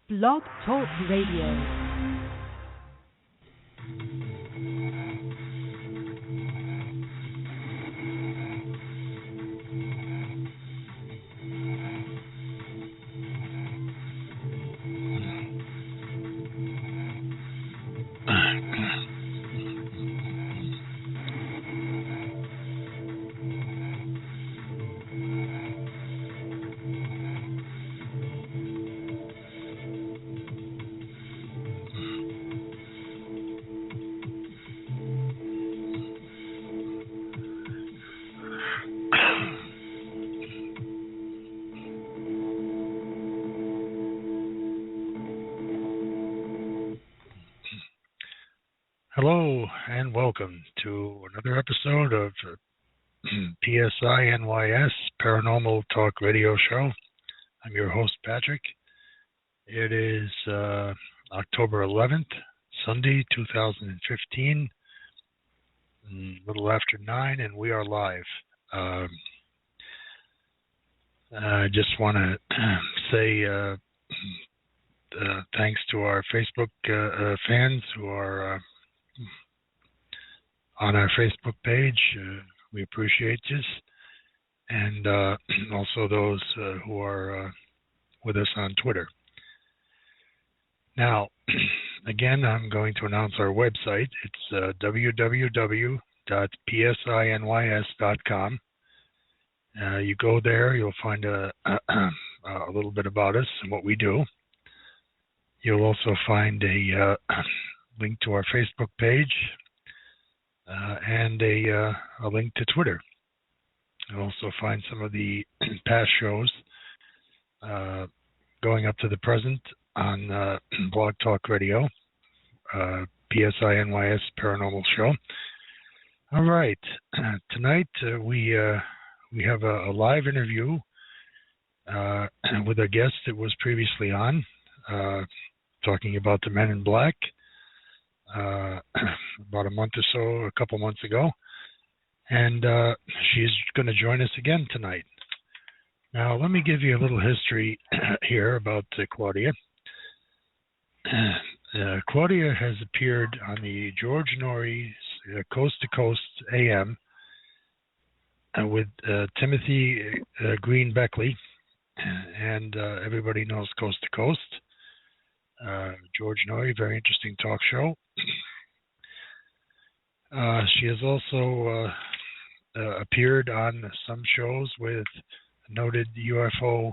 Blog Talk Radio. Hello and welcome to another episode of PSINYS Paranormal Talk Radio Show. I'm your host, Patrick. It is October 11th, Sunday, 2015, a little after 9, and we are live. I just want to say thanks to our Facebook fans who are on our Facebook page. We appreciate this, and also those who are with us on Twitter. Now, again, I'm going to announce our website. It's www.psinys.com. You go there, you'll find a little bit about us and what we do. You'll also find a link to our Facebook page and a link to Twitter. You'll also find some of the past shows going up to the present on Blog Talk Radio, PSINYS Paranormal Show. All right, tonight we have a live interview with a guest that was previously on, talking about the Men in Black. About a month or so, a couple months ago, and she's going to join us again tonight. Now, let me give you a little history here about Claudia. Claudia has appeared on the George Norrie's Coast to Coast AM with Timothy Green Beckley, and everybody knows Coast to Coast. George Norrie, very interesting talk show. She has also appeared on some shows with noted UFO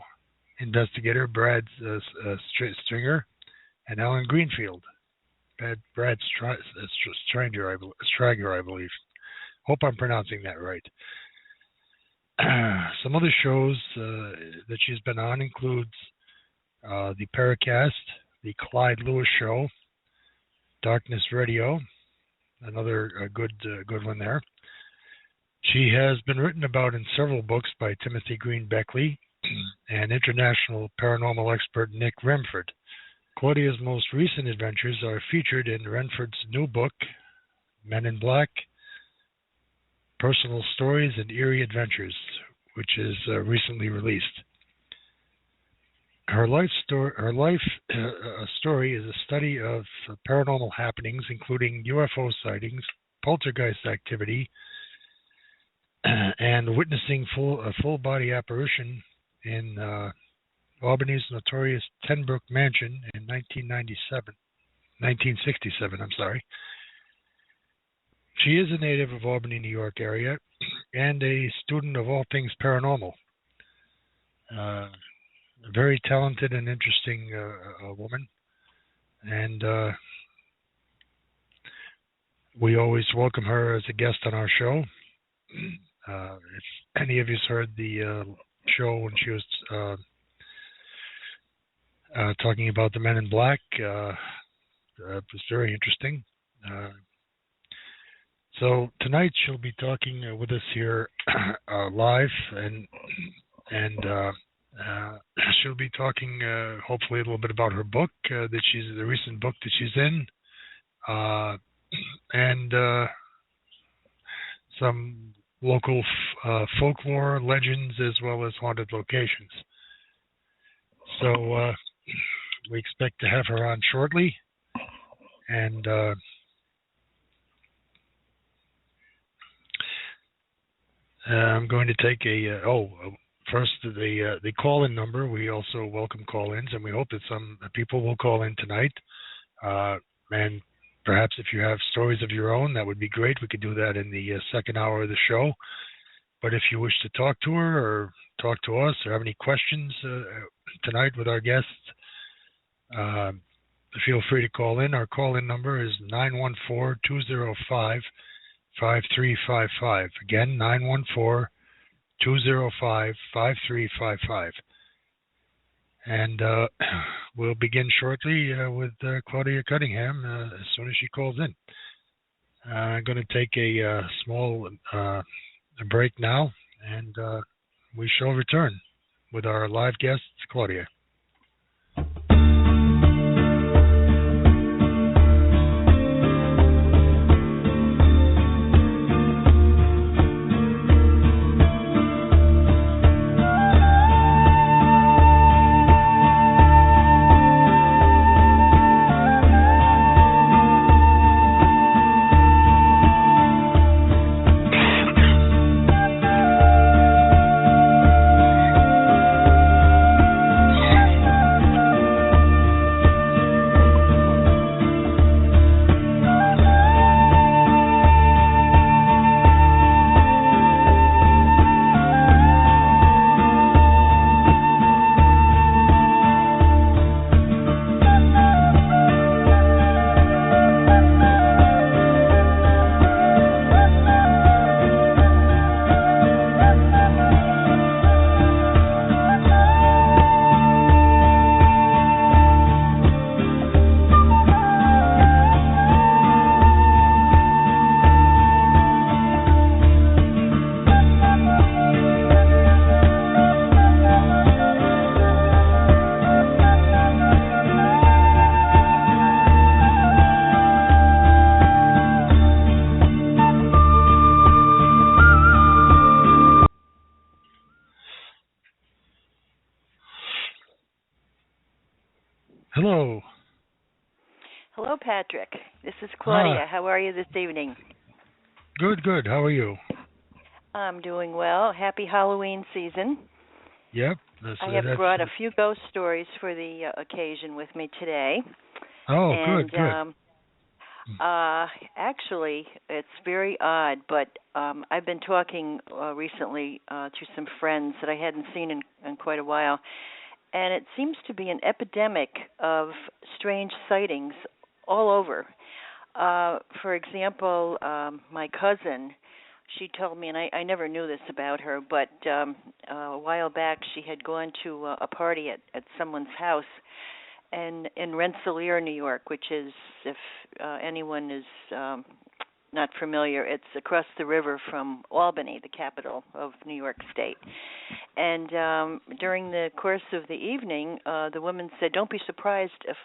investigator Brad Stringer and Alan Greenfield. Brad Strager, I believe. Hope I'm pronouncing that right. Some other shows that she's been on includes the Paracast, the Clyde Lewis Show, Darkness Radio, another good one there. She has been written about in several books by Timothy Green Beckley and international paranormal expert Nick Remford. Claudia's most recent adventures are featured in Renford's new book, Men in Black, Personal Stories and Eerie Adventures, which is recently released. Her life story is a study of paranormal happenings, including UFO sightings, poltergeist activity, and witnessing a full-body apparition in Albany's notorious Tenbrook Mansion in 1967. She is a native of Albany, New York area, and a student of all things paranormal. A very talented and interesting woman, and we always welcome her as a guest on our show. If any of you heard the show when she was talking about the Men in Black, it was very interesting. So tonight she'll be talking with us here live, and she'll be talking hopefully a little bit about her book, the recent book that she's in, and some local folklore, legends, as well as haunted locations. So we expect to have her on shortly. And I'm going to take first the call-in number. We also welcome call-ins, and we hope that some people will call in tonight. And perhaps if you have stories of your own, that would be great. We could do that in the second hour of the show. But if you wish to talk to her or talk to us or have any questions tonight with our guests, feel free to call in. Our call-in number is 914-205-5355. Again, 914-205-5355. And we'll begin shortly with Claudia Cunningham as soon as she calls in. I'm going to take a small break now, and we shall return with our live guest, Claudia. Hello. Hello, Patrick. This is Claudia. How are you this evening? Good. How are you? I'm doing well. Happy Halloween season. Yep. I have brought a few ghost stories for the occasion with me today. Oh, and, good. Actually, it's very odd, but I've been talking recently to some friends that I hadn't seen in quite a while, and it seems to be an epidemic of strange sightings all over. For example, my cousin, she told me, and I never knew this about her, but a while back she had gone to a party at someone's house in Rensselaer, New York, which is, if anyone is not familiar, it's across the river from Albany, the capital of New York State. And during the course of the evening, the woman said, "Don't be surprised if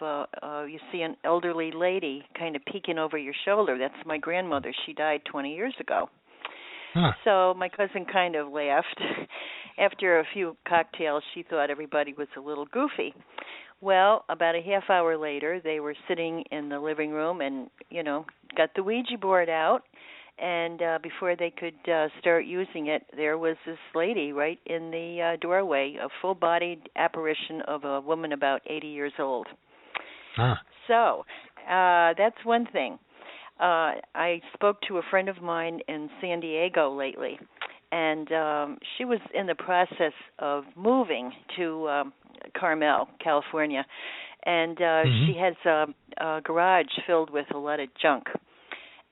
you see an elderly lady kind of peeking over your shoulder. That's my grandmother. She died 20 years ago." Huh. So my cousin kind of laughed. After a few cocktails, she thought everybody was a little goofy. Well, about a half hour later, they were sitting in the living room and, got the Ouija board out. And before they could start using it, there was this lady right in the doorway, a full-bodied apparition of a woman about 80 years old. Huh. So that's one thing. I spoke to a friend of mine in San Diego lately, and she was in the process of moving to Carmel, California, and she has a garage filled with a lot of junk.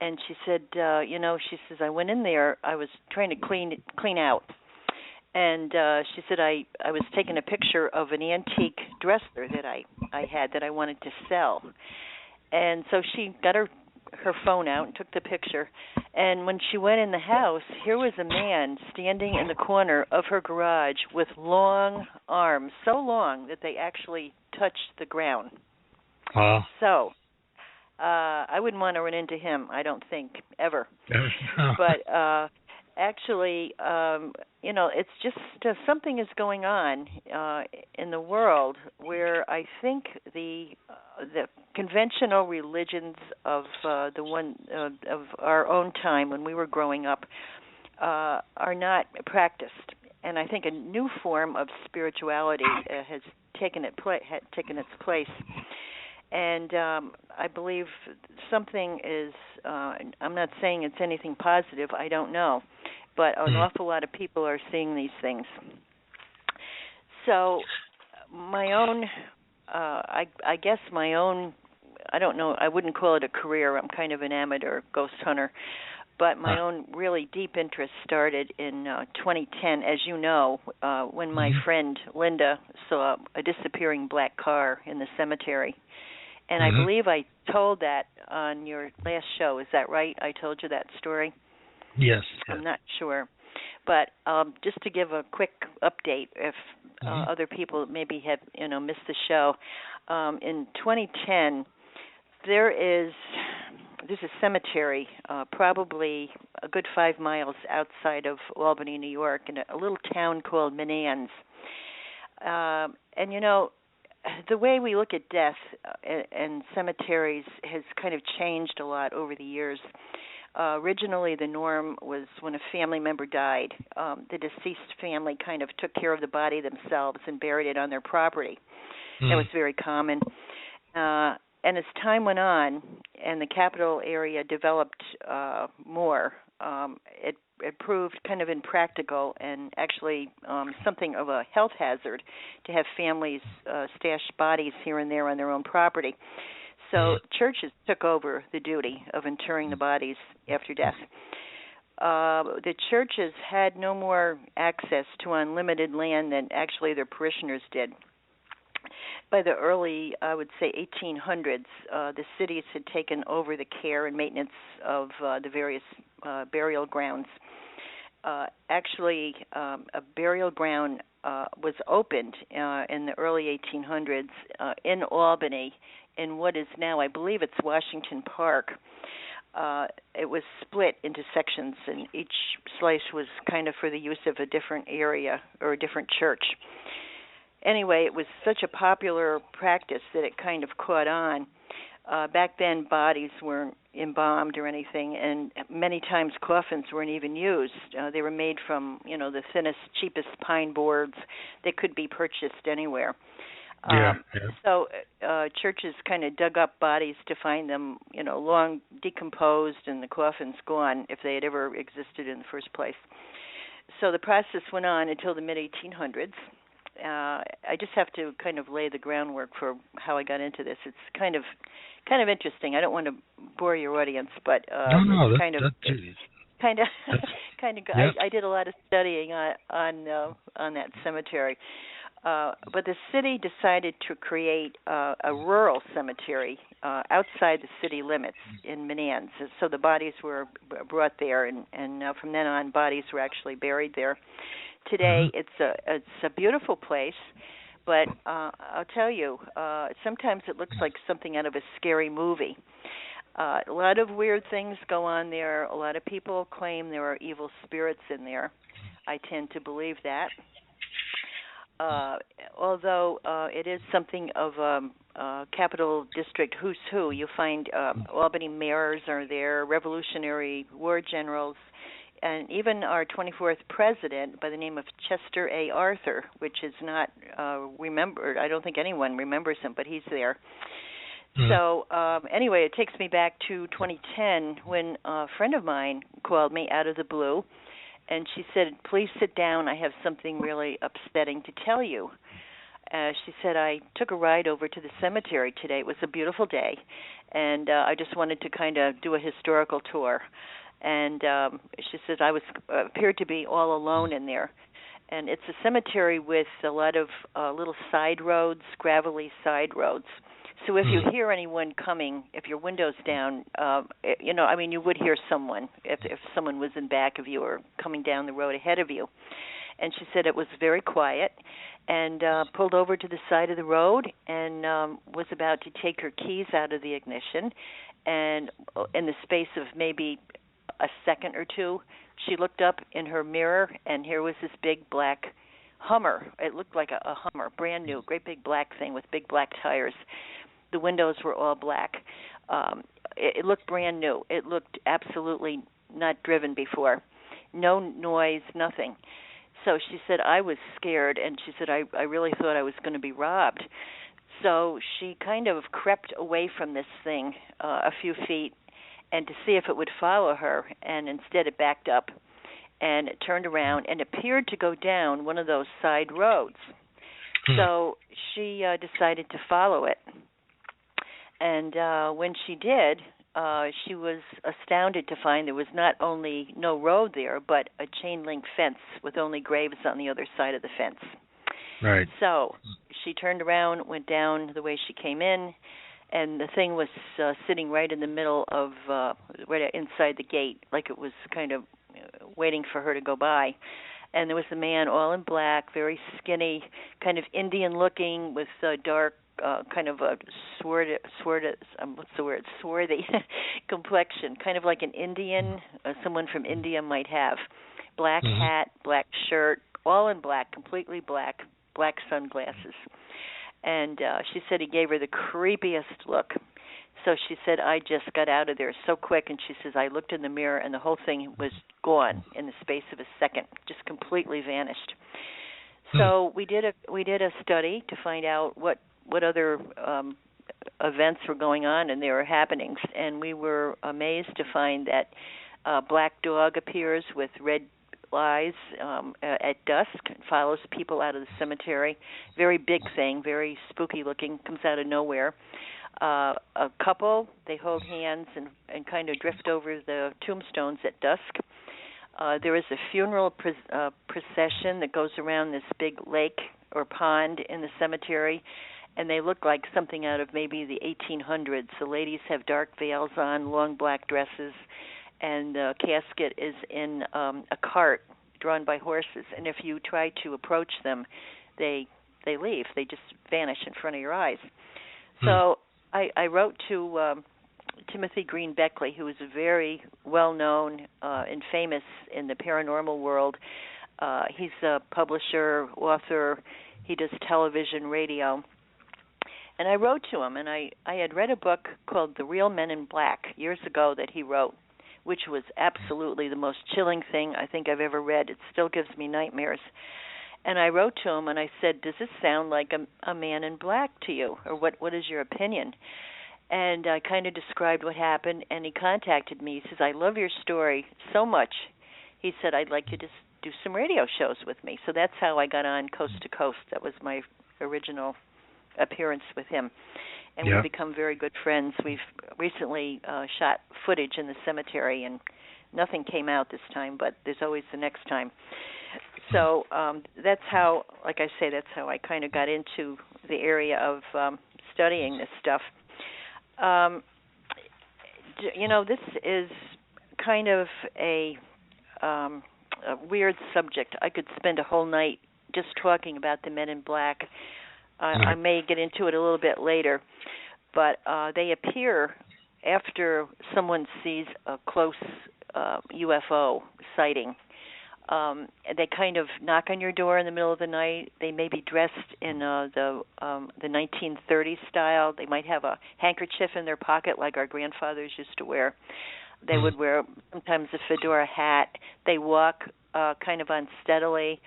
And she said, she says, I went in there, I was trying to clean out. And she said, I was taking a picture of an antique dresser that I had that I wanted to sell. And so she got her phone out and took the picture. And when she went in the house, here was a man standing in the corner of her garage with long arms, so long that they actually touched the ground. Wow. So I wouldn't want to run into him, I don't think, ever. No. But actually, it's just something is going on in the world where I think the conventional religions of of our own time when we were growing up are not practiced, and I think a new form of spirituality has taken its place. And I believe something is, I'm not saying it's anything positive, I don't know, but an awful lot of people are seeing these things. So my own, I guess my own, I don't know, I wouldn't call it a career, I'm kind of an amateur ghost hunter, but my own really deep interest started in 2010, as you know, when my friend Linda saw a disappearing black car in the cemetery. And I believe I told that on your last show. Is that right? I told you that story? Yes. I'm not sure. But just to give a quick update, if other people maybe have missed the show, in 2010, there's a cemetery probably a good 5 miles outside of Albany, New York, in a little town called Menands. And the way we look at death and cemeteries has kind of changed a lot over the years. Originally, the norm was when a family member died, the deceased family kind of took care of the body themselves and buried it on their property. That was very common. And as time went on and the capital area developed more, it proved kind of impractical and actually something of a health hazard to have families stash bodies here and there on their own property. So churches took over the duty of interring the bodies after death. The churches had no more access to unlimited land than actually their parishioners did. By the early, I would say, 1800s, the cities had taken over the care and maintenance of the various burial grounds. Actually, a burial ground was opened in the early 1800s in Albany, in what is now, I believe it's Washington Park. It was split into sections, and each slice was kind of for the use of a different area or a different church. Anyway, it was such a popular practice that it kind of caught on. Back then, bodies weren't embalmed or anything, and many times coffins weren't even used. They were made from, the thinnest, cheapest pine boards that could be purchased anywhere. So churches kind of dug up bodies to find them, long decomposed and the coffins gone if they had ever existed in the first place. So the process went on until the mid-1800s. I just have to kind of lay the groundwork for how I got into this. It's kind of interesting. I don't want to bore your audience, but I did a lot of studying on that cemetery. But the city decided to create a rural cemetery outside the city limits in Menands. So the bodies were brought there, and from then on, bodies were actually buried there. Today, it's a beautiful place, but I'll tell you, sometimes it looks like something out of a scary movie. A lot of weird things go on there. A lot of people claim there are evil spirits in there. I tend to believe that. Although it is something of a Capital District who's who. You find Albany mayors are there, Revolutionary War generals, and even our 24th president by the name of Chester A. Arthur, which is not remembered. I don't think anyone remembers him, but he's there. So anyway, it takes me back to 2010 when a friend of mine called me out of the blue, and she said, "Please sit down. I have something really upsetting to tell you." She said, "I took a ride over to the cemetery today. It was a beautiful day, and I just wanted to kind of do a historical tour." And she says, I appeared to be all alone in there. And it's a cemetery with a lot of little side roads, gravelly side roads. So if you hear anyone coming, if your window's down, you would hear someone if someone was in back of you or coming down the road ahead of you. And she said it was very quiet, and pulled over to the side of the road and was about to take her keys out of the ignition. And in the space of maybe a second or two, she looked up in her mirror, and here was this big black Hummer. It looked like a Hummer, brand new, great big black thing with big black tires. The windows were all black. It looked brand new. It looked absolutely not driven before. No noise, nothing. So she said, I was scared, and she said, I really thought I was going to be robbed. So she kind of crept away from this thing a few feet and to see if it would follow her, and instead it backed up and it turned around and appeared to go down one of those side roads. So she decided to follow it. And when she did, she was astounded to find there was not only no road there, but a chain-link fence with only graves on the other side of the fence. Right. So she turned around, went down the way she came in, and the thing was sitting right in the middle of, right inside the gate, like it was kind of waiting for her to go by. And there was a man all in black, very skinny, kind of Indian-looking, with dark, kind of a swarthy complexion, kind of like an Indian, someone from India might have. Black hat, black shirt, all in black, completely black sunglasses. And she said he gave her the creepiest look. So she said, I just got out of there so quick. And she says, I looked in the mirror and the whole thing was gone in the space of a second, just completely vanished. So we did a study to find out what other events were going on and there were happenings. And we were amazed to find that a black dog appears with red eyes at dusk, follows people out of the cemetery. Very big thing, very spooky looking, comes out of nowhere. A couple, they hold hands and kind of drift over the tombstones at dusk. There is a funeral procession that goes around this big lake or pond in the cemetery, and they look like something out of maybe the 1800s. The ladies have dark veils on, long black dresses, and the casket is in a cart drawn by horses. And if you try to approach them, they leave. They just vanish in front of your eyes. So I wrote to Timothy Green Beckley, who is very well-known and famous in the paranormal world. He's a publisher, author. He does television, radio. And I wrote to him, and I had read a book called The Real Men in Black years ago that he wrote, which was absolutely the most chilling thing I think I've ever read. It still gives me nightmares. And I wrote to him and I said, does this sound like a man in black to you? Or what is your opinion? And I kind of described what happened, and he contacted me. He says, I love your story so much. He said, I'd like you to do some radio shows with me. So that's how I got on Coast to Coast. That was my original appearance with him. And we've become very good friends. We've recently shot footage in the cemetery, and nothing came out this time, but there's always the next time. So that's how, like I say, that's how I kind of got into the area of studying this stuff. This is kind of a weird subject. I could spend a whole night just talking about the Men in Black. I may get into it a little bit later, but they appear after someone sees a close UFO sighting. They kind of knock on your door in the middle of the night. They may be dressed in the 1930s style. They might have a handkerchief in their pocket like our grandfathers used to wear. They would wear sometimes a fedora hat. They walk kind of unsteadily.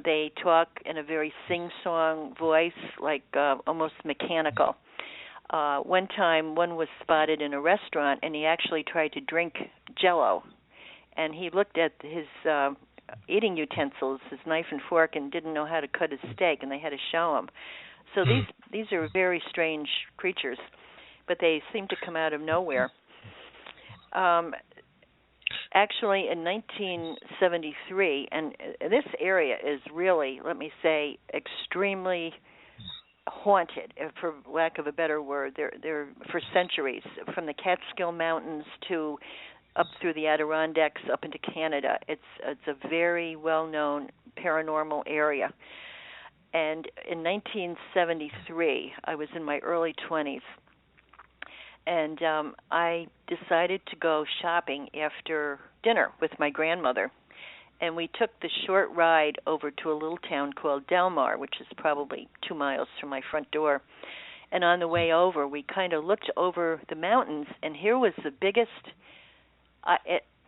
They talk in a very sing-song voice, like almost mechanical. One time, one was spotted in a restaurant, and he actually tried to drink Jell-O. And he looked at his eating utensils, his knife and fork, and didn't know how to cut his steak, and they had to show him. So these are very strange creatures, but they seem to come out of nowhere. Actually, in 1973, and this area is really, let me say, extremely haunted, for lack of a better word. They're for centuries, from the Catskill Mountains to up through the Adirondacks, up into Canada. It's a very well-known paranormal area. And in 1973, I was in my early 20s, and I decided to go shopping after dinner with my grandmother. And we took the short ride over to a little town called Del Mar, which is probably 2 miles from my front door. And on the way over, we kind of looked over the mountains, and here was the biggest.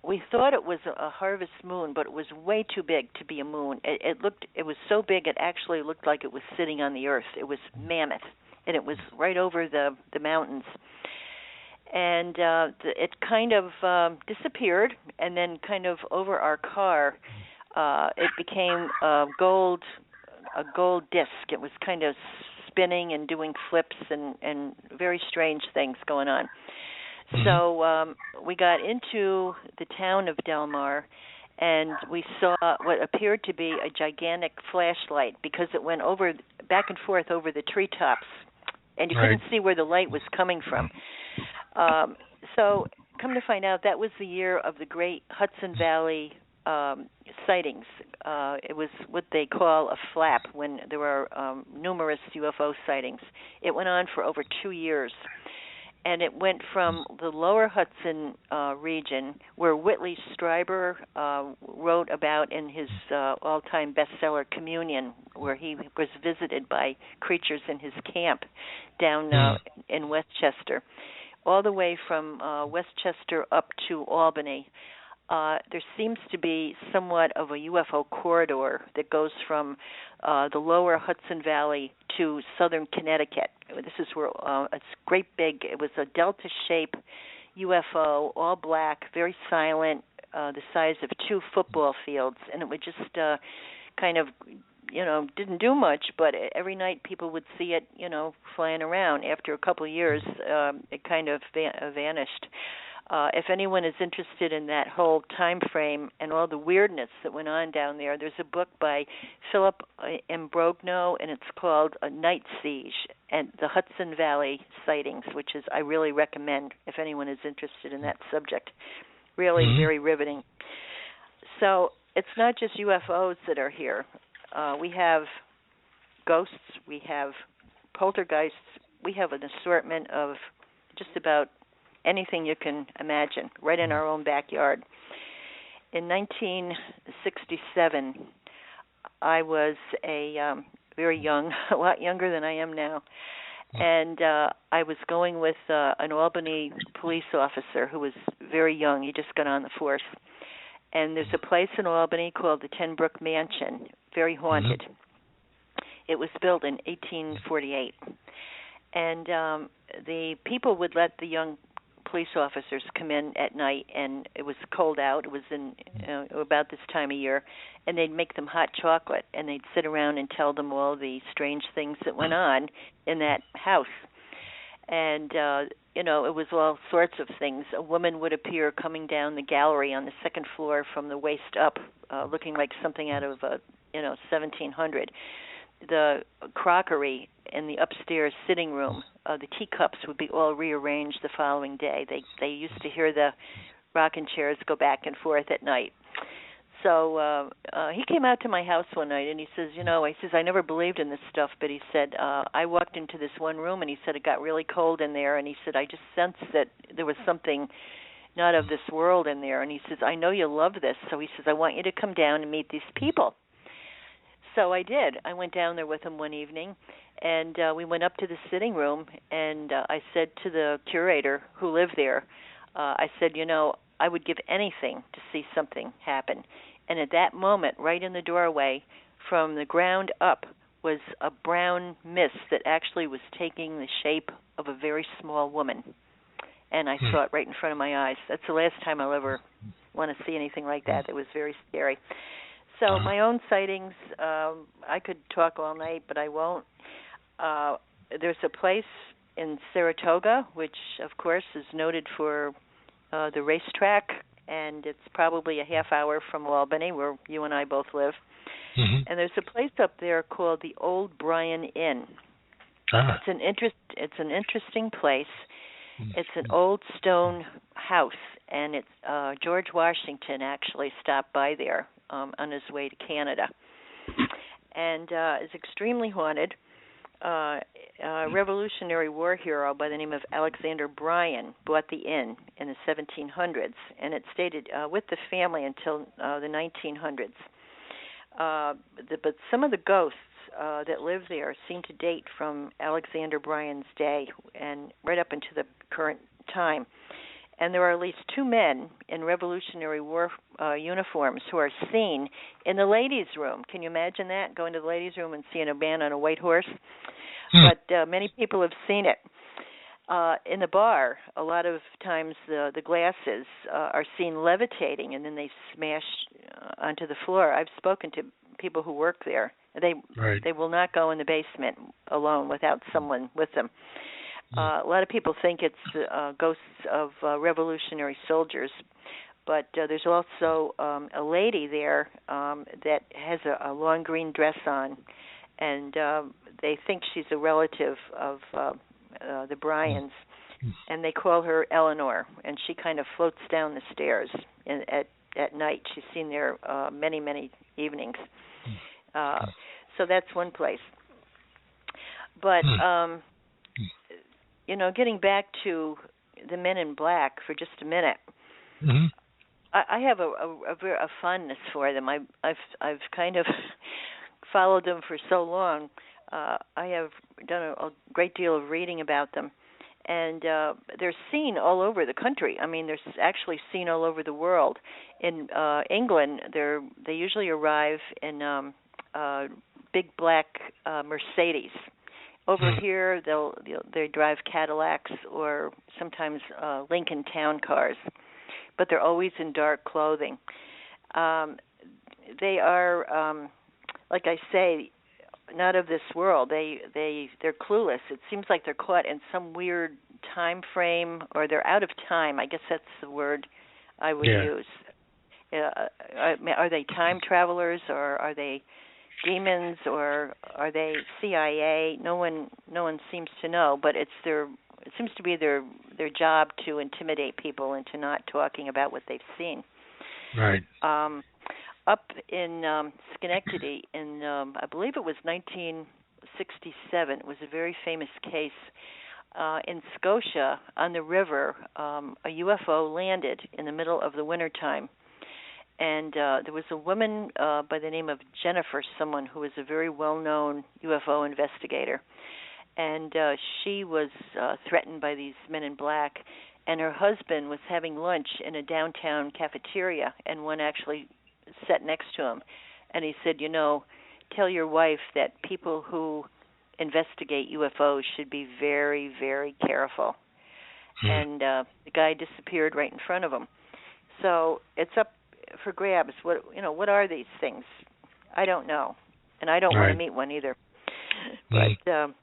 We thought it was a harvest moon, but it was way too big to be a moon. It was so big it actually looked like it was sitting on the earth. It was mammoth, and it was right over the mountains. And it kind of disappeared, and then kind of over our car, it became a gold disc. It was kind of spinning and doing flips and very strange things going on. So we got into the town of Del Mar, and we saw what appeared to be a gigantic flashlight because it went over back and forth over the treetops, and you couldn't see where the light was coming from. So come to find out, that was the year of the great Hudson Valley sightings. It was what they call a flap when there were numerous UFO sightings. It went on for over 2 years. And it went from the lower Hudson region, where Whitley Strieber wrote about in his all-time bestseller, Communion, where he was visited by creatures in his camp down in Westchester, all the way from Westchester up to Albany. There seems to be somewhat of a UFO corridor that goes from the lower Hudson Valley to southern Connecticut. This is where it's great big. It was a delta-shaped UFO, all black, very silent, the size of 2 football fields, and it would just kind of, didn't do much, but every night people would see it, flying around. After a couple of years, it kind of vanished. If anyone is interested in that whole time frame and all the weirdness that went on down there, there's a book by Philip Imbrogno, and it's called A Night Siege and the Hudson Valley Sightings, which is I really recommend if anyone is interested in that subject. Really very riveting. So it's not just UFOs that are here. We have ghosts, we have poltergeists, we have an assortment of just about anything you can imagine, right in our own backyard. In 1967, I was very young, a lot younger than I am now, and I was going with an Albany police officer who was very young. He just got on the force. And there's a place in Albany called the Ten Brook Mansion, very haunted. It was built in 1848. And the people would let the young police officers come in at night, and it was cold out. It was in about this time of year, and they'd make them hot chocolate, and they'd sit around and tell them all the strange things that went on in that house. And it was all sorts of things. A woman would appear coming down the gallery on the second floor from the waist up, looking like something out of 1700. The crockery in the upstairs sitting room, the teacups would be all rearranged the following day. They used to hear the rocking chairs go back and forth at night. So he came out to my house one night, and he says, I never believed in this stuff, but he said, I walked into this one room, and he said it got really cold in there, and he said, I just sensed that there was something not of this world in there. And he says, I know you love this, so he says, I want you to come down and meet these people. So I did. I went down there with him one evening, and we went up to the sitting room, and I said to the curator who lived there, I said, I would give anything to see something happen. And at that moment, right in the doorway, from the ground up, was a brown mist that actually was taking the shape of a very small woman. And I saw it right in front of my eyes. That's the last time I'll ever want to see anything like that. It was very scary. So my own sightings, I could talk all night, but I won't. There's a place in Saratoga, which, of course, is noted for the racetrack, and it's probably a half hour from Albany, where you and I both live. And there's a place up there called the Old Bryan Inn. It's an interesting place. It's an old stone house, and it's George Washington actually stopped by there on his way to Canada, and it's extremely haunted. Revolutionary War hero by the name of Alexander Bryan bought the inn in the 1700s, and it stayed with the family until the 1900s. But some of the ghosts that live there seem to date from Alexander Bryan's day and right up into the current time. And there are at least two men in Revolutionary War uniforms who are seen in the ladies' room. Can you imagine that? Going to the ladies' room and seeing a man on a white horse? But many people have seen it. In the bar, a lot of times the glasses are seen levitating, and then they smash onto the floor. I've spoken to people who work there. They will not go in the basement alone without someone with them. A lot of people think it's ghosts of revolutionary soldiers, but there's also a lady there that has a long green dress on, and they think she's a relative of the Bryans, and they call her Eleanor, and she kind of floats down the stairs at night. She's seen there many, many evenings. So that's one place. But getting back to the Men in Black for just a minute, I have a fondness for them. I've kind of followed them for so long. I have done a great deal of reading about them, and they're seen all over the country. I mean, they're actually seen all over the world. In England, they usually arrive in big black Mercedes. Over here, they drive Cadillacs or sometimes Lincoln Town cars, but they're always in dark clothing. They are, like I say, not of this world. They're clueless. It seems like they're caught in some weird time frame, or they're out of time. I guess that's the word I would use. Are they time travelers, or are they demons, or are they CIA? No one seems to know, but it seems to be their job to intimidate people into not talking about what they've seen. Right. Up in Schenectady in I believe it was 1967, it was a very famous case in Scotia on the river. A UFO landed in the middle of the wintertime. And there was a woman by the name of Jennifer, someone who was a very well-known UFO investigator. And she was threatened by these men in black. And her husband was having lunch in a downtown cafeteria, and one actually sat next to him. And he said, tell your wife that people who investigate UFOs should be very, very careful. And the guy disappeared right in front of him. So it's up for grabs. What are these things? I don't know, and I don't want to meet one either. But down,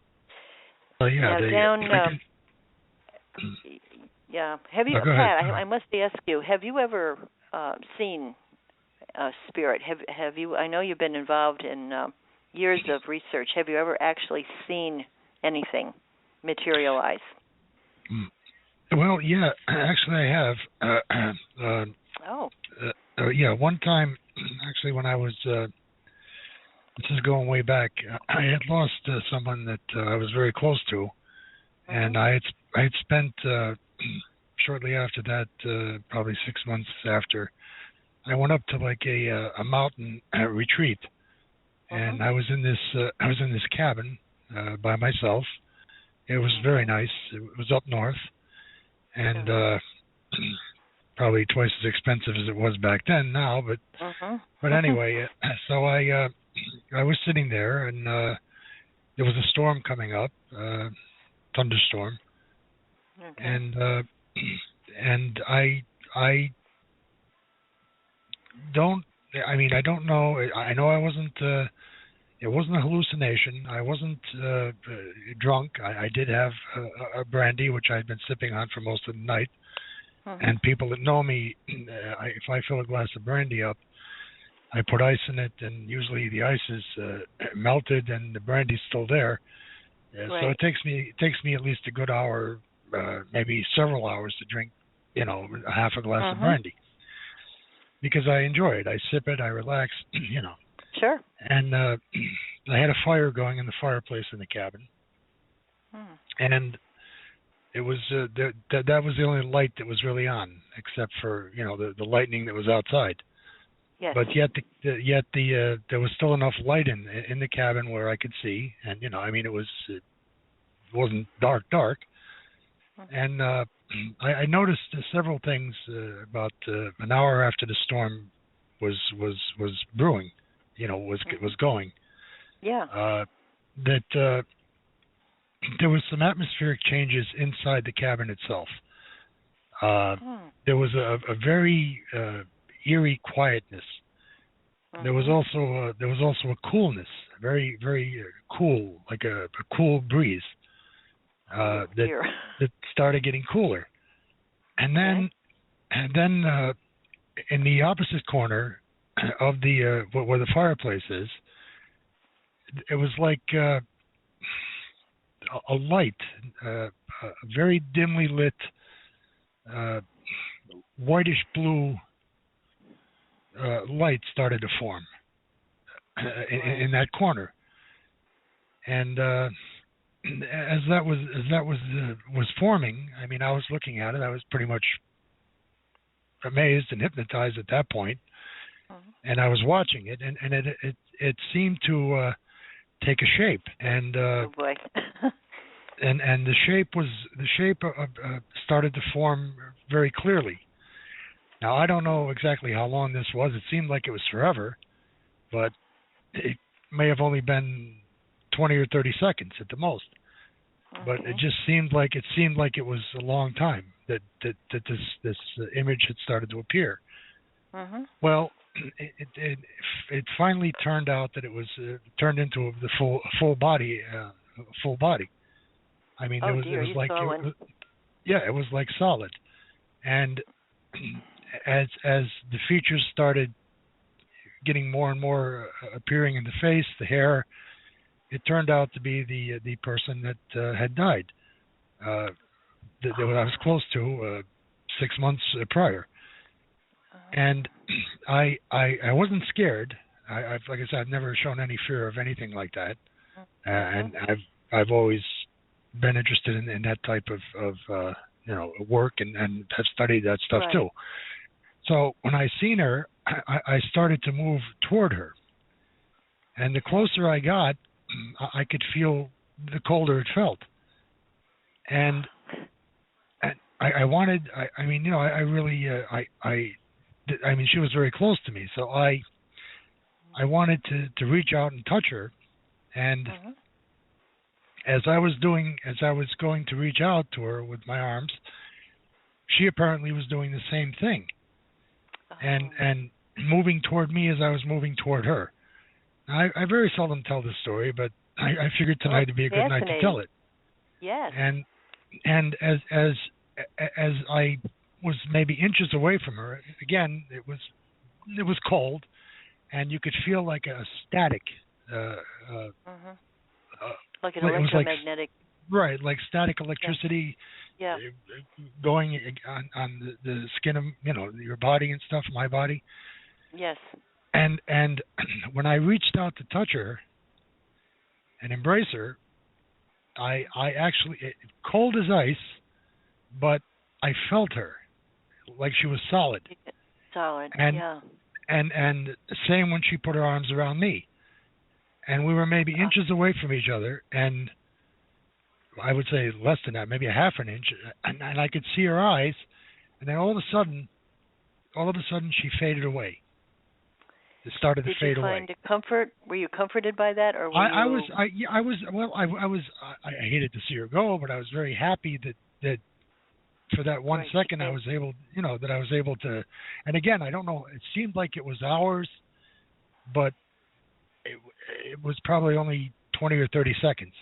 Have you, Pat? I must ask you: have you ever seen spirit? Have you? I know you've been involved in years of research. Have you ever actually seen anything materialize? Well, yeah, actually I have. One time, actually, when I was, this is going way back, I had lost someone that I was very close to, and I had spent, shortly after that, probably 6 months after, I went up to like a mountain retreat, and I was in this cabin by myself. It was very nice. It was up north, and probably twice as expensive as it was back then now, but anyway, so I was sitting there, and there was a storm coming up, thunderstorm, and I don't know. I know I wasn't. It wasn't a hallucination. I wasn't drunk. I did have a brandy, which I'd been sipping on for most of the night. And people that know me, if I fill a glass of brandy up, I put ice in it, and usually the ice is melted and the brandy's still there. So it takes me at least a good hour, maybe several hours to drink, half a glass of brandy, because I enjoy it. I sip it, I relax, Sure. And I had a fire going in the fireplace in the cabin, and it was that was the only light that was really on, except for the lightning that was outside. Yes. But yet there was still enough light in the cabin where I could see, and it wasn't dark, and I noticed several things about an hour after the storm was brewing, was going. Yeah. That there was some atmospheric changes inside the cabin itself. There was a very eerie quietness. There was also a coolness, very very cool, like a cool breeze that started getting cooler, and then in the opposite corner of the where the fireplace is, it was like a light, a very dimly lit, whitish blue light started to form in that corner, and as that was forming, I mean, I was looking at it. I was pretty much amazed and hypnotized at that point, and I was watching it, and it seemed to take a shape, and oh boy. and the shape started to form very clearly. Now, I don't know exactly how long this was. It seemed like it was forever, but it may have only been 20 or 30 seconds at the most. But it just seemed like it was a long time that this image had started to appear. Well, it finally turned out that it was turned into the full body. I mean, it was like solid, and as the features started getting more and more appearing in the face, the hair, it turned out to be the person that had died, that I was close to 6 months prior, and I wasn't scared. Like I said, I've never shown any fear of anything like that, and I've always been interested in that type of work and have studied that stuff too. So when I seen her, I started to move toward her, and the closer I got, I could feel the colder it felt, and I wanted. I mean, she was very close to me, so I wanted to reach out and touch her, and as I was going to reach out to her with my arms, she apparently was doing the same thing, and moving toward me as I was moving toward her. I very seldom tell this story, but I figured tonight would be a good night to tell it. Yes. And as I was maybe inches away from her, again, it was cold, and you could feel like a static. Like an electromagnetic. Right, like static electricity. Yeah. Going on the skin of your body and stuff, my body. Yes. And when I reached out to touch her and embrace her, I actually, cold as ice, but I felt her like she was solid. Solid. And same when she put her arms around me, and we were maybe inches away from each other, and I would say less than that, maybe a half an inch, and I could see her eyes, and then all of a sudden she faded away. It started to fade away. Did you find comfort? Were you comforted by that, or were I hated to see her go, but I was very happy that for that 1 second I was able, to. And again, I don't know. It seemed like it was hours, but it was probably only 20 or 30 seconds.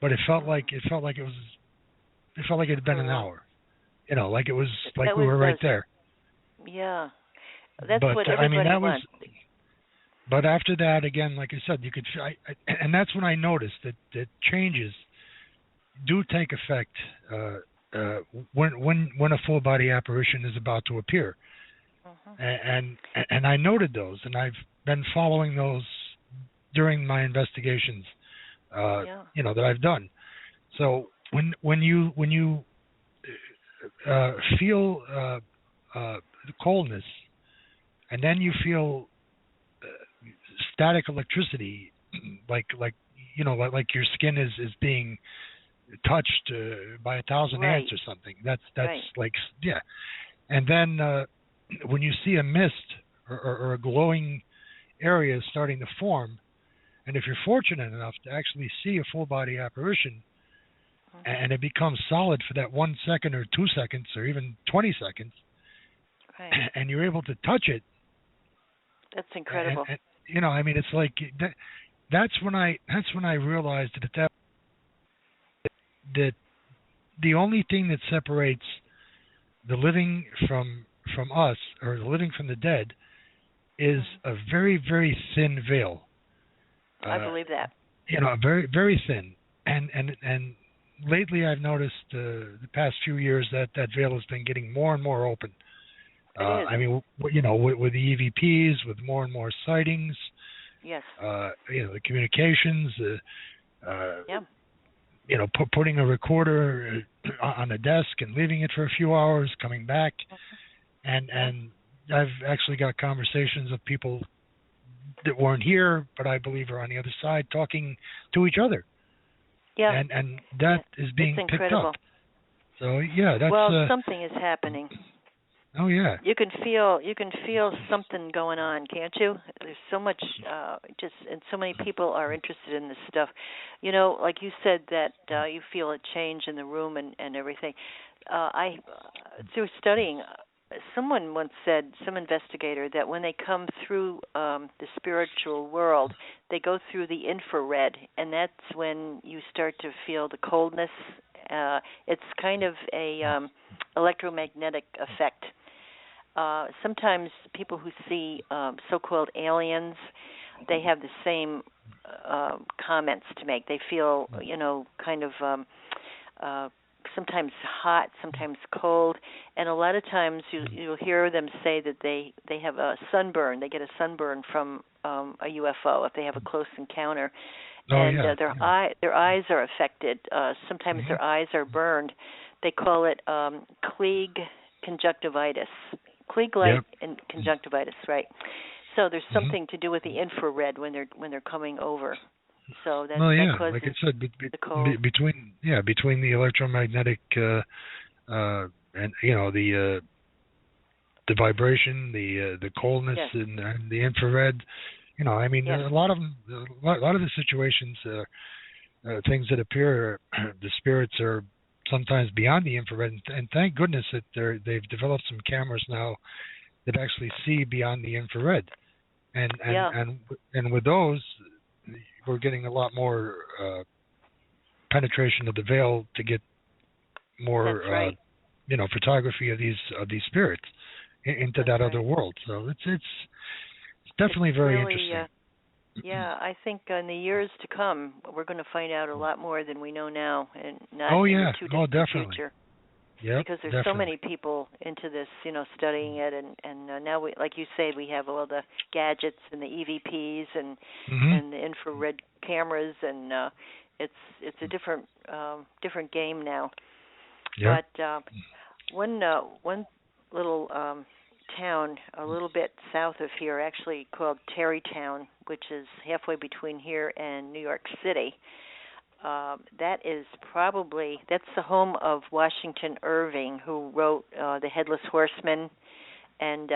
But it felt like it had been an hour. Like it was like we were right there. Yeah. That's what everybody wants. But after that, again, like I said, you could, and that's when I noticed that changes do take effect when a full body apparition is about to appear, and I noted those, and I've been following those during my investigations, Yeah. that I've done. So when you feel the coldness, and then you feel static electricity, like your skin is being touched by 1,000 Right. ants or something. That's Right. like, yeah. And then when you see a mist or a glowing area starting to form, and if you're fortunate enough to actually see a full body apparition, and it becomes solid for that 1 second or 2 seconds or even 20 seconds, Right. and you're able to touch it, That's incredible. And it's like that's when I realized that the only thing that separates the living from us, or the living from the dead, is a very, very thin veil. I believe that. Very, very thin. And lately I've noticed the past few years that veil has been getting more and more open. It is. With the EVPs, with more and more sightings. Yes. The communications. Yeah. Putting a recorder on a desk and leaving it for a few hours, coming back, and I've actually got conversations of people that weren't here, but I believe are on the other side, talking to each other. Yeah. And that is being picked up. So that's something is happening. Oh yeah. You can feel something going on, can't you? There's so much and so many people are interested in this stuff. Like you said that you feel a change in the room and everything. I through studying, someone once said, some investigator, that when they come through the spiritual world, they go through the infrared, and that's when you start to feel the coldness. It's kind of a electromagnetic effect. Sometimes people who see so-called aliens, they have the same comments to make. They feel, kind of sometimes hot, sometimes cold, and a lot of times you'll hear them say that they have a sunburn. They get a sunburn from a UFO if they have a close encounter, their eyes are affected. Sometimes their eyes are burned. They call it Klieg conjunctivitis. Klieg light and conjunctivitis, right? So there's something to do with the infrared when they're coming over. So that causes like I said, the cold. between the electromagnetic and the vibration, the coldness, and the infrared. A lot of them, a lot of the situations, things that appear, the spirits are sometimes beyond the infrared, and thank goodness that they've developed some cameras now that actually see beyond the infrared, and with those, we're getting a lot more penetration of the veil to get more, photography of these spirits into that other world. So it's definitely very interesting. I think in the years to come, we're going to find out a lot more than we know now, and not in the too distant future. Yeah, because there's so many people into this, studying it, and now we, like you say, we have all the gadgets and the EVPs and the infrared cameras, and it's a different game now. Yeah. But one little town a little bit south of here, actually called Tarrytown, which is halfway between here and New York City. That's the home of Washington Irving, who wrote The Headless Horseman, and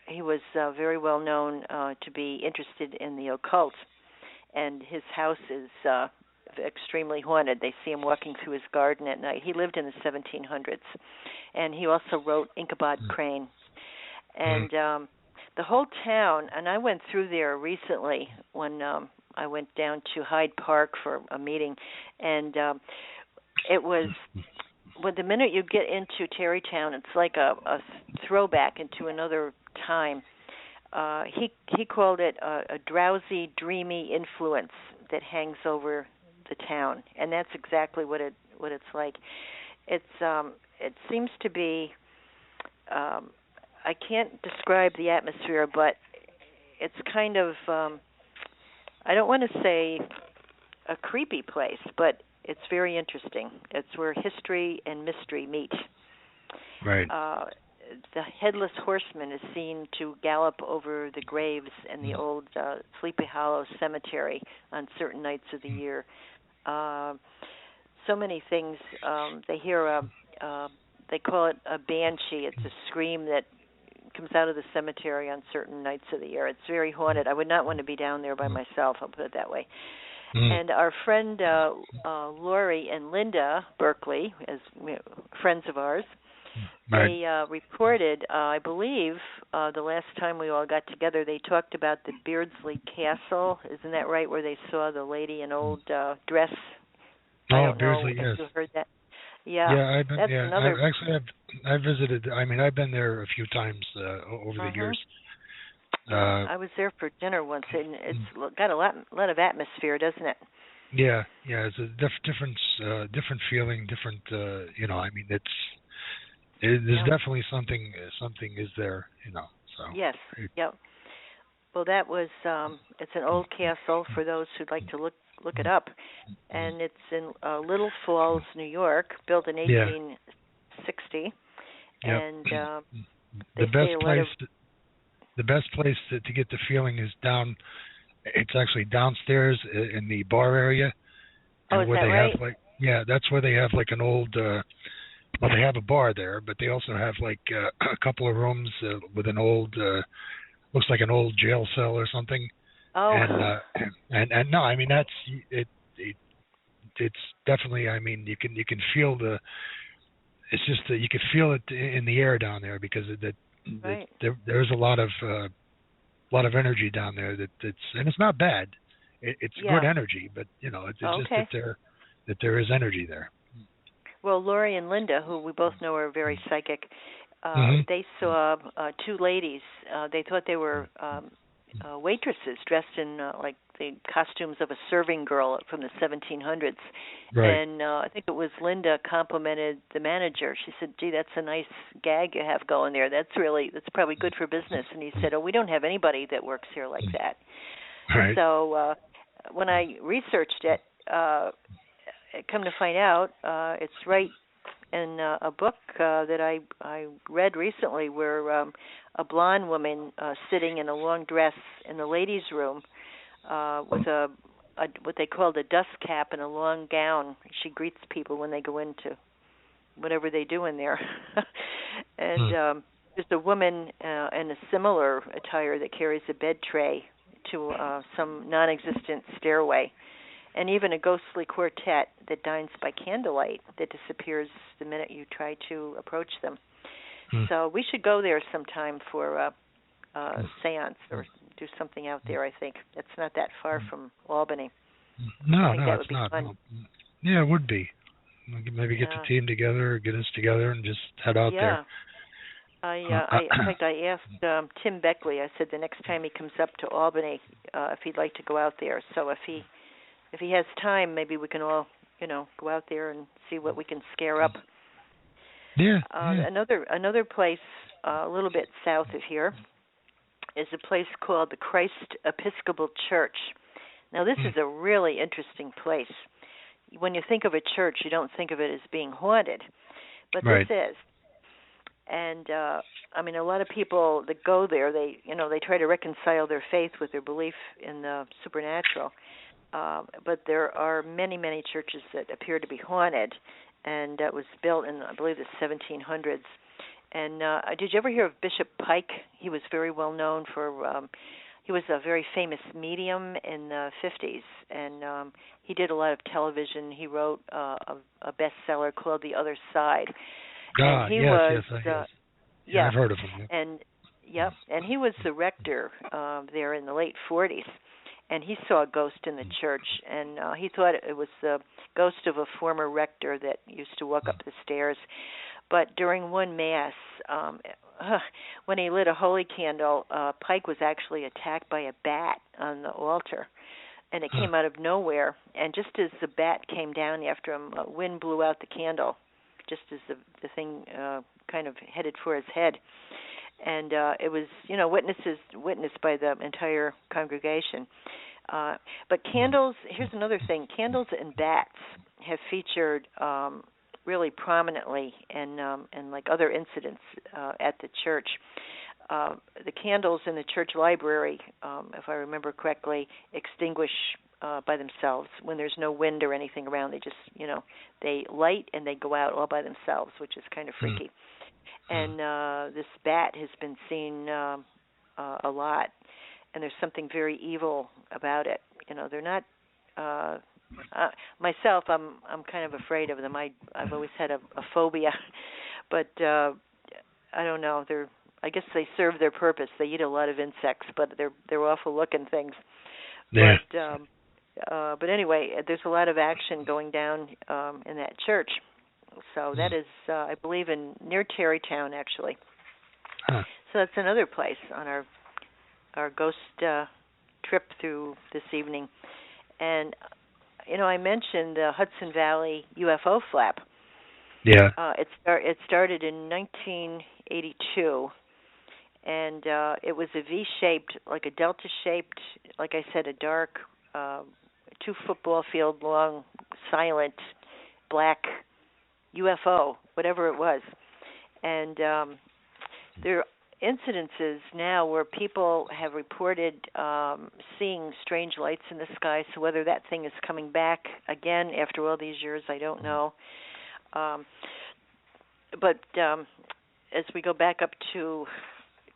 he was very well known to be interested in the occult, and his house is extremely haunted. They see him walking through his garden at night. He lived in the 1700s, and he also wrote Ichabod Crane. And the whole town, and I went through there recently when I went down to Hyde Park for a meeting, and it was, well, the minute you get into Tarrytown, it's like a throwback into another time. He called it a drowsy, dreamy influence that hangs over the town, and that's exactly what it's like. It seems to be, I can't describe the atmosphere, but it's kind of I don't want to say a creepy place, but it's very interesting. It's where history and mystery meet. Right. The headless horseman is seen to gallop over the graves in the old Sleepy Hollow Cemetery on certain nights of the year. So many things. They hear they call it a banshee. It's a scream that comes out of the cemetery on certain nights of the year. It's very haunted. I would not want to be down there by myself, I'll put it that way. And our friend Lori and Linda Berkeley, as friends of ours, they reported, I believe, the last time we all got together, they talked about the Beardsley Castle. Isn't that right, where they saw the lady in old dress? Oh, Beardsley, yes. You heard that? Yeah, I've been. That's another... I've visited. I mean, I've been there a few times over the years. I was there for dinner once, and it's got a lot of atmosphere, doesn't it? Yeah. It's a different feeling, different. I mean, there's definitely something is there. So. Yes. Yep. Well, that was. It's an old castle for those who'd like to look it up, and it's in Little Falls, New York, built in 1860, and the best place to get the feeling is down. It's actually downstairs in the bar area. And where is that they right? have that's where they have like an old. Well, they have a bar there, but they also have like a couple of rooms with an old, looks like an old jail cell or something. Oh. And no, I mean that's it. It's definitely. I mean, you can feel it's just that you can feel it in the air down there because there's a lot of energy down there and it's not bad. It's good energy, but it's just that there is energy there. Well, Lori and Linda, who we both know are very psychic, they saw two ladies. They thought they were waitresses dressed in like the costumes of a serving girl from the 1700s. Right. And I think it was Linda complimented the manager. She said, "Gee, that's a nice gag you have going there. That's probably good for business." And he said, "Oh, we don't have anybody that works here like that." Right. So when I researched it, come to find out, it's right in a book that I read recently where a blonde woman sitting in a long dress in the ladies' room with what they called a dust cap and a long gown. She greets people when they go into whatever they do in there. And there's a woman in a similar attire that carries a bed tray to some non-existent stairway. And even a ghostly quartet that dines by candlelight that disappears the minute you try to approach them. So we should go there sometime for a seance or do something out there, I think. It's not that far from Albany. No, it's not. Fun. Yeah, it would be. Maybe get the team together, get us together, and just head out there. In fact, I asked Tim Beckley, I said the next time he comes up to Albany, if he'd like to go out there. So if he has time, maybe we can all, go out there and see what we can scare up. Yeah. Another place a little bit south of here is a place called the Christ Episcopal Church. Now, this is a really interesting place. When you think of a church, you don't think of it as being haunted, but this is. And I mean, a lot of people that go there, they try to reconcile their faith with their belief in the supernatural. But there are many, many churches that appear to be haunted, and that was built in, I believe, the 1700s. And did you ever hear of Bishop Pike? He was very well known for, he was a very famous medium in the 50s, and he did a lot of television. He wrote a bestseller called The Other Side. And he was, I've heard of him. Yeah. And he was the rector there in the late 40s. And he saw a ghost in the church, and he thought it was the ghost of a former rector that used to walk up the stairs. But during one Mass, when he lit a holy candle, Pike was actually attacked by a bat on the altar, and it came out of nowhere. And just as the bat came down after him, wind blew out the candle, just as the thing kind of headed for his head. And it was, witnessed by the entire congregation. But candles, here's another thing. Candles and bats have featured really prominently in like other incidents at the church. The candles in the church library, if I remember correctly, extinguish by themselves when there's no wind or anything around. They just, they light and they go out all by themselves, which is kind of freaky. And this bat has been seen a lot, and there's something very evil about it. They're not. Myself, I'm kind of afraid of them. I've always had a phobia, but I don't know. I guess they serve their purpose. They eat a lot of insects, but they're awful looking things. Yeah. But anyway, there's a lot of action going down in that church. So that is, I believe, near Terrytown, actually. Huh. So that's another place on our ghost trip through this evening. And I mentioned the Hudson Valley UFO flap. Yeah. It started in 1982. And it was a V-shaped, like a delta-shaped, like I said, a dark, 2 football field long, silent, black UFO, whatever it was. And there are incidences now where people have reported seeing strange lights in the sky. So whether that thing is coming back again after all these years, I don't know. But as we go back up to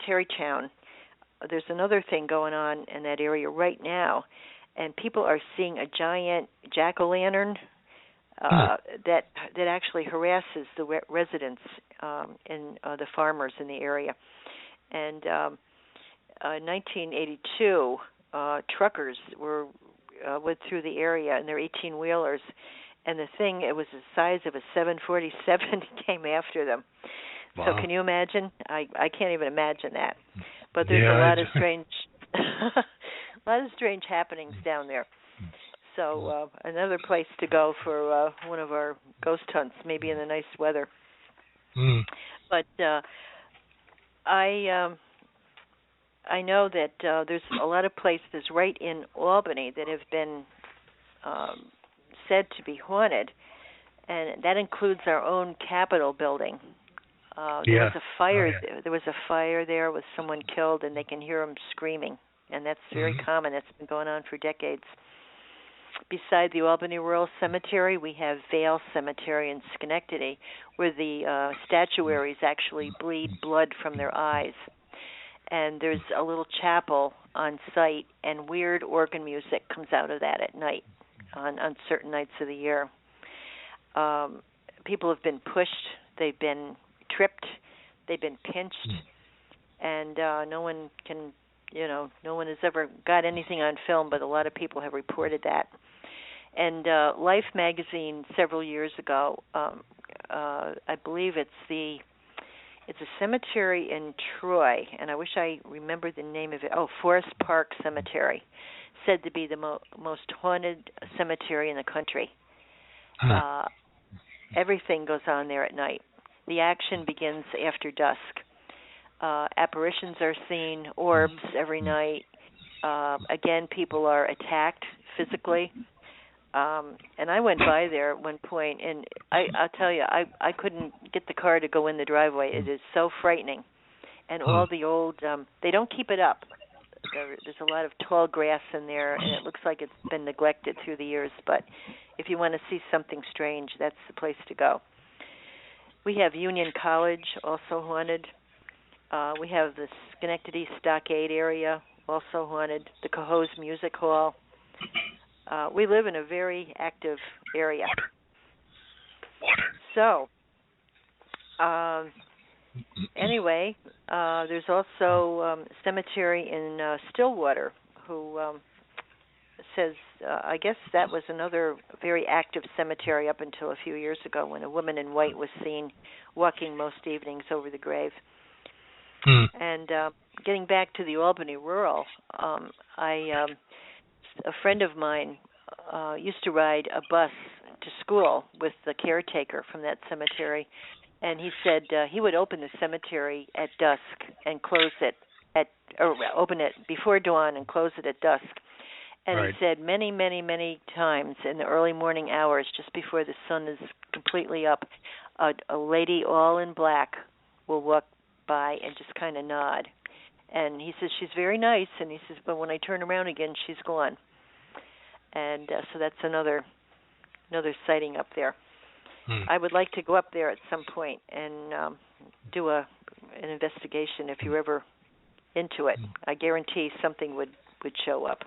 Terrytown, there's another thing going on in that area right now, and people are seeing a giant jack-o'-lantern that actually harasses the residents and the farmers in the area. And in 1982, truckers went through the area in their 18-wheelers, and the thing, it was the size of a 747, came after them. Wow. So can you imagine? I can't even imagine that. But there's a lot of strange happenings down there. So another place to go for one of our ghost hunts, maybe in the nice weather. But I know that there's a lot of places right in Albany that have been said to be haunted, and that includes our own Capitol building. There was a fire. There was a fire there with someone killed, and they can hear them screaming, and that's very common. That's been going on for decades. Beside the Albany Rural Cemetery, we have Vale Cemetery in Schenectady, where the statuaries actually bleed blood from their eyes. And there's a little chapel on site, and weird organ music comes out of that at night, on certain nights of the year. People have been pushed, they've been tripped, they've been pinched, and no one has ever got anything on film, but a lot of people have reported that. And Life magazine several years ago, I believe it's a cemetery in Troy, and I wish I remembered the name of it. Forest Park Cemetery, said to be the most haunted cemetery in the country. Everything goes on there at night. The action begins after dusk. Apparitions are seen, orbs every night. Again, people are attacked physically. And I went by there at one point, and I'll tell you, I couldn't get the car to go in the driveway. It is so frightening. And all the old, they don't keep it up. There's a lot of tall grass in there, and it looks like it's been neglected through the years. But if you want to see something strange, that's the place to go. We have Union College, also haunted. We have the Schenectady Stockade area, also haunted. The Cohoes Music Hall. We live in a very active area. So, anyway, there's also a cemetery in Stillwater who says, I guess that was another very active cemetery up until a few years ago when a woman in white was seen walking most evenings over the grave. And getting back to the Albany Rural, a friend of mine used to ride a bus to school with the caretaker from that cemetery, and he said he would open the cemetery at dusk and close it or open it before dawn and close it at dusk. And Right. he said many, many, many times in the early morning hours, just before the sun is completely up, a lady all in black will walk by and just kind of nod. And he says she's very nice, and he says, but when I turn around again, she's gone. And so that's another sighting up there. I would like to go up there at some point and do an investigation if you're ever into it. I guarantee something would show up.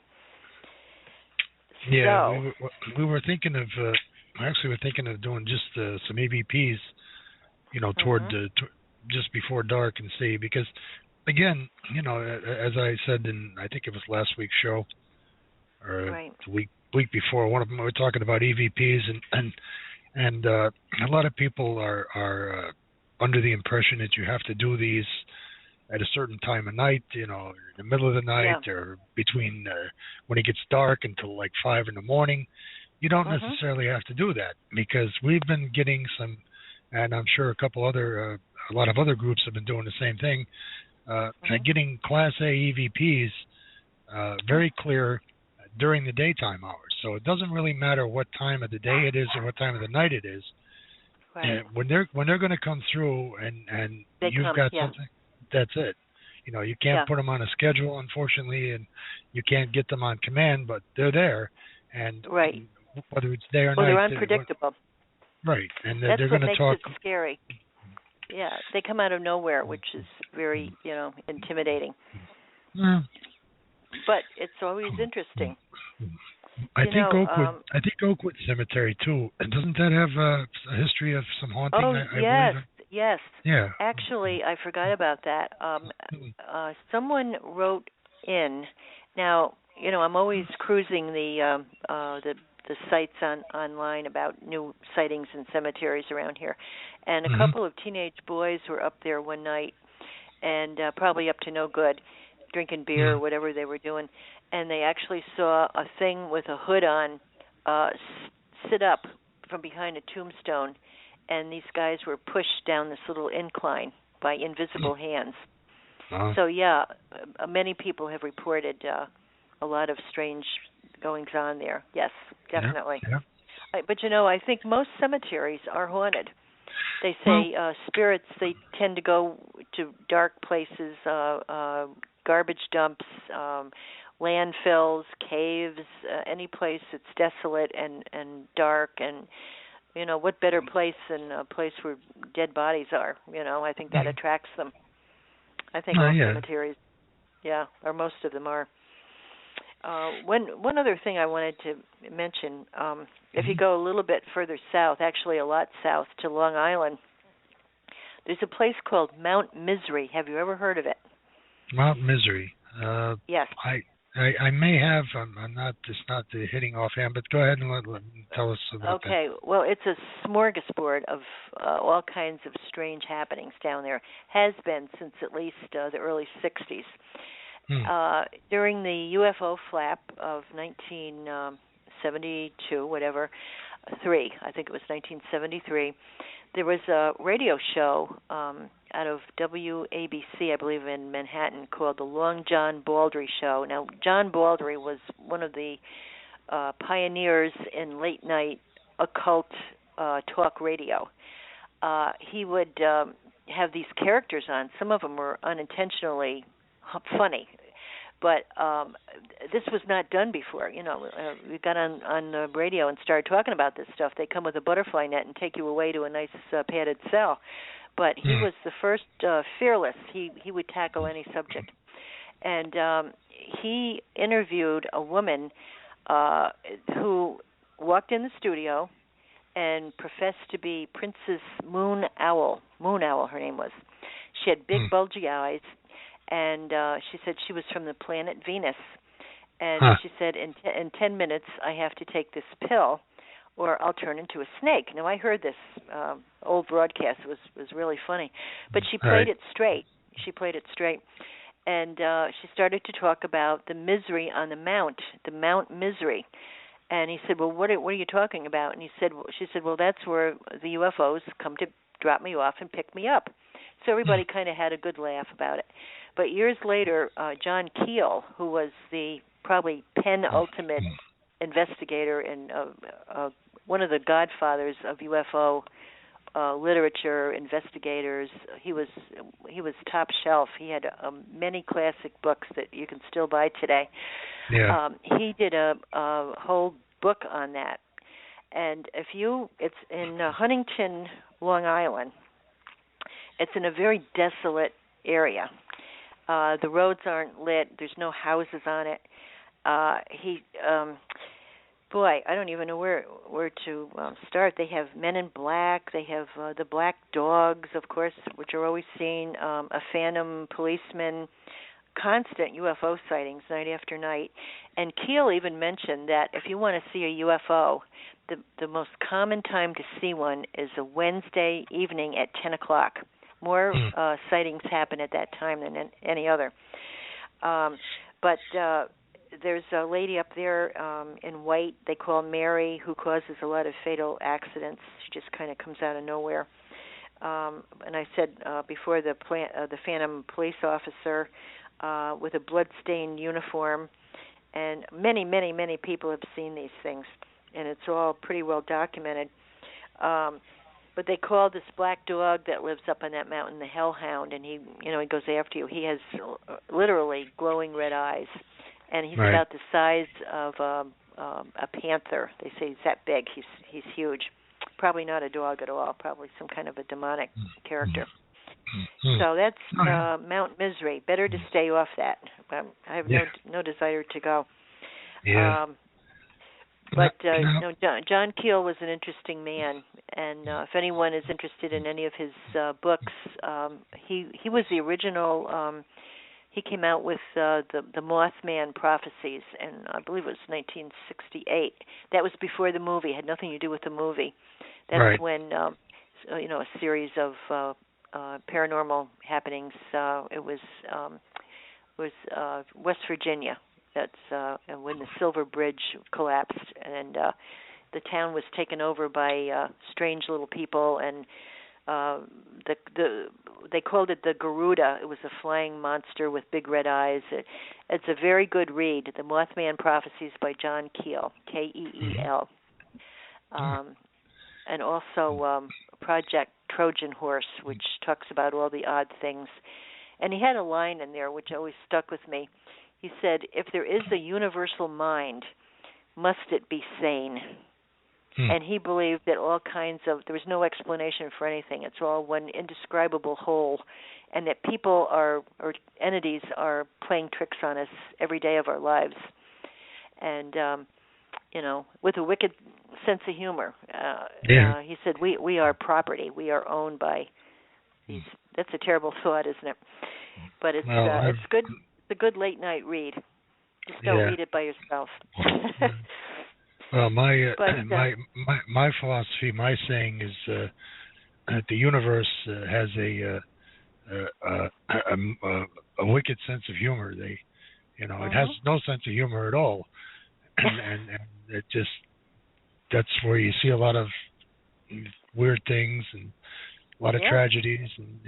Yeah, So, we were thinking of actually we're thinking of doing just some EVPs, toward just before dark and see, because again, as I said in, I think it was last week's show or right. the week before, one of them we were talking about EVPs and a lot of people are under the impression that you have to do these at a certain time of night, in the middle of the night or between when it gets dark until like 5 in the morning. You don't necessarily have to do that, because we've been getting some, and I'm sure a lot of other groups have been doing the same thing, getting Class A EVPs very clear during the daytime hours. So it doesn't really matter what time of the day it is or what time of the night it is. Right. When they're going to come through and you've got something, that's it. You can't put them on a schedule, unfortunately, and you can't get them on command, but they're there, and whether it's day or night, they're unpredictable. Right, and that's they're going to talk. That's what makes it scary. Yeah, they come out of nowhere, which is very, intimidating. Yeah. But it's always interesting. I think Oakwood Cemetery too. And doesn't that have a history of some haunting? Oh, I believe? Yes. Yeah. Actually, I forgot about that. Someone wrote in. Now, I'm always cruising the sites online about new sightings in cemeteries around here, and a couple of teenage boys were up there one night, and probably up to no good, drinking beer or whatever they were doing, and they actually saw a thing with a hood on sit up from behind a tombstone, and these guys were pushed down this little incline by invisible hands. So, many people have reported a lot of strange goings-on there. Yes, definitely. Yeah. But, I think most cemeteries are haunted. They say spirits, they tend to go to dark places, garbage dumps, landfills, caves, any place that's desolate and dark, and what better place than a place where dead bodies are? I think that attracts them. I think all cemeteries, or most of them are. One other thing I wanted to mention, if you go a little bit further south, actually a lot south to Long Island, there's a place called Mount Misery. Have you ever heard of it? Mount Misery. Yes. I may have. I'm not. It's not hitting offhand. But go ahead and tell us about that. Okay. Well, it's a smorgasbord of all kinds of strange happenings down there. Has been since at least the early '60s. During the UFO flap of 1972, I think it was 1973. There was a radio show out of WABC, I believe, in Manhattan, called the Long John Baldry Show. Now, John Baldry was one of the pioneers in late-night occult talk radio. He would have these characters on. Some of them were unintentionally funny. But this was not done before. We got on the radio and started talking about this stuff. They come with a butterfly net and take you away to a nice padded cell. But he was the first fearless. He would tackle any subject. And he interviewed a woman who walked in the studio and professed to be Princess Moon Owl. Moon Owl, her name was. She had big, bulgy eyes. And she said she was from the planet Venus. And she said, in 10 minutes, I have to take this pill or I'll turn into a snake. Now, I heard this old broadcast. It was really funny. But she played it straight. And she started to talk about the misery on the Mount Misery. And he said, well, what are you talking about? And she said, well, that's where the UFOs come to drop me off and pick me up. So everybody kind of had a good laugh about it. But years later, John Keel, who was the probably penultimate investigator and one of the godfathers of UFO literature, investigators. He was top shelf. He had many classic books that you can still buy today. Yeah. He did a whole book on that. And it's in Huntington, Long Island. It's in a very desolate area. The roads aren't lit. There's no houses on it. Boy, I don't even know where to start. They have Men in Black. They have the Black Dogs, of course, which are always seen. A phantom policeman. Constant UFO sightings night after night. And Keel even mentioned that if you want to see a UFO, the most common time to see one is a Wednesday evening at 10 o'clock. More sightings happen at that time than any other. But there's a lady up there in white they call Mary, who causes a lot of fatal accidents. She just kind of comes out of nowhere. And I said before, the phantom police officer with a blood-stained uniform. And many, many, many people have seen these things, and it's all pretty well documented. But they call this black dog that lives up on that mountain the Hellhound, and he goes after you. He has literally glowing red eyes, and he's about the size of a panther. They say he's that big. He's huge. Probably not a dog at all. Probably some kind of a demonic character. So that's Mount Misery. Better to stay off that. I have no desire to go. Yeah. But John Keel was an interesting man, and if anyone is interested in any of his books, he was the original. He came out with the Mothman prophecies, and I believe it was 1968. That was before the movie. It had nothing to do with the movie. That's when a series of paranormal happenings. It was West Virginia. That's when the Silver Bridge collapsed, and the town was taken over by strange little people, and they called it the Garuda. It was a flying monster with big red eyes. It's a very good read. The Mothman Prophecies by John Keel, Keel. And also Project Trojan Horse, which talks about all the odd things. And he had a line in there which always stuck with me. He said, if there is a universal mind, must it be sane? And he believed that all kinds of, there was no explanation for anything. It's all one indescribable whole, and that people or entities are playing tricks on us every day of our lives. And, with a wicked sense of humor. He said, we are property. We are owned by these. That's a terrible thought, isn't it? But it's good. It's a good late night read. Just don't read it by yourself. Well, my philosophy, my saying is that the universe has a wicked sense of humor. It has no sense of humor at all, and it just, that's where you see a lot of weird things and a lot of tragedies, and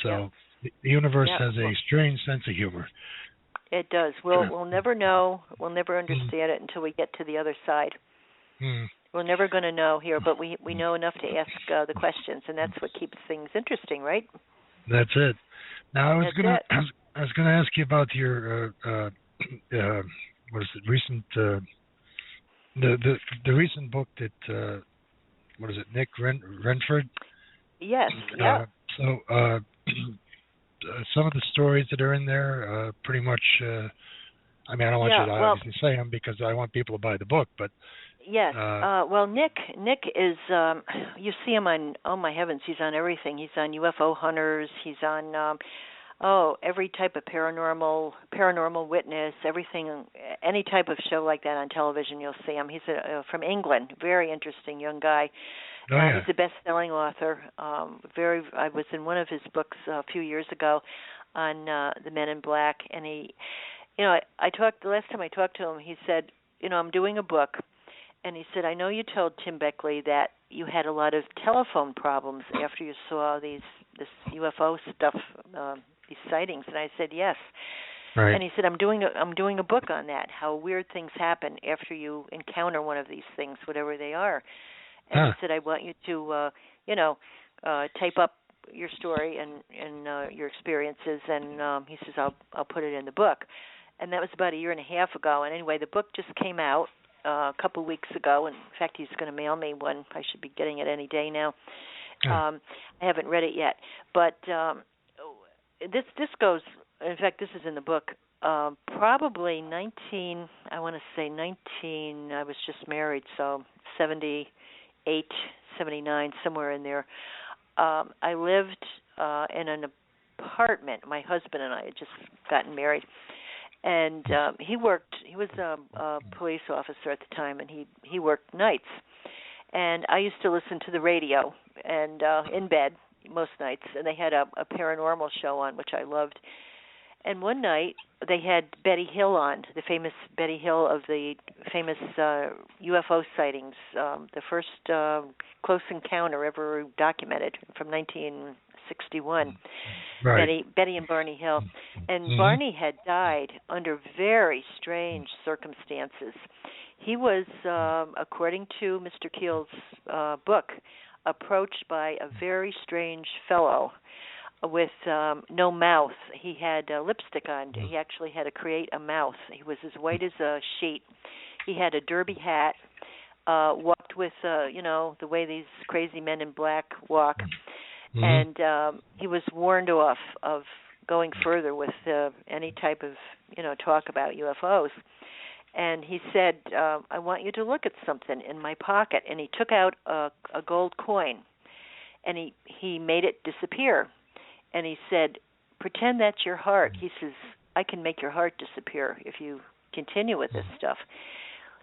so the universe has a strange sense of humor. It does. We'll never know. We'll never understand it until we get to the other side. We're never going to know here, but we know enough to ask the questions, and that's what keeps things interesting, right? That's it. Now I was going to ask you about your what is it? Recent the recent book that what is it? Nick Renford. Yes. Yeah. So. Some of the stories that are in there, pretty much. I mean, I don't want you to obviously say them because I want people to buy the book, but. Yes. Well, Nick is. You see him on. Oh my heavens, he's on everything. He's on UFO Hunters. He's on. Every type of paranormal witness, everything, any type of show like that on television, you'll see him. He's from England, very interesting young guy. He's a best-selling author. I was in one of his books a few years ago on the Men in Black, and he, I talked the last time I talked to him. He said, I'm doing a book, and he said, I know you told Tim Beckley that you had a lot of telephone problems after you saw this UFO stuff, these sightings, and I said yes. Right. And he said, I'm doing a book on that, how weird things happen after you encounter one of these things, whatever they are. And he said, I want you to, type up your story and your experiences. And he says, I'll put it in the book. And that was about a year and a half ago. And anyway, the book just came out a couple of weeks ago. And in fact, he's going to mail me one. I should be getting it any day now. I haven't read it yet. But this goes, in fact, this is in the book, probably I was just married, so 78, 79, somewhere in there. I lived in an apartment. My husband and I had just gotten married. And he was a police officer at the time, and he worked nights. And I used to listen to the radio and in bed most nights, and they had a paranormal show on, which I loved. And one night they had Betty Hill on, the famous Betty Hill of the famous UFO sightings, the first close encounter ever documented from 1961. Right. Betty and Barney Hill. And Barney had died under very strange circumstances. He was, according to Mr. Keel's book, approached by a very strange fellow with no mouth. He had lipstick on. He actually had to create a mouth. He was as white as a sheet. He had a derby hat, walked with, the way these crazy men in black walk. And he was warned off of going further with any type of, talk about UFOs. And he said, I want you to look at something in my pocket. And he took out a gold coin, and he made it disappear. And he said, pretend that's your heart. He says, I can make your heart disappear if you continue with this stuff.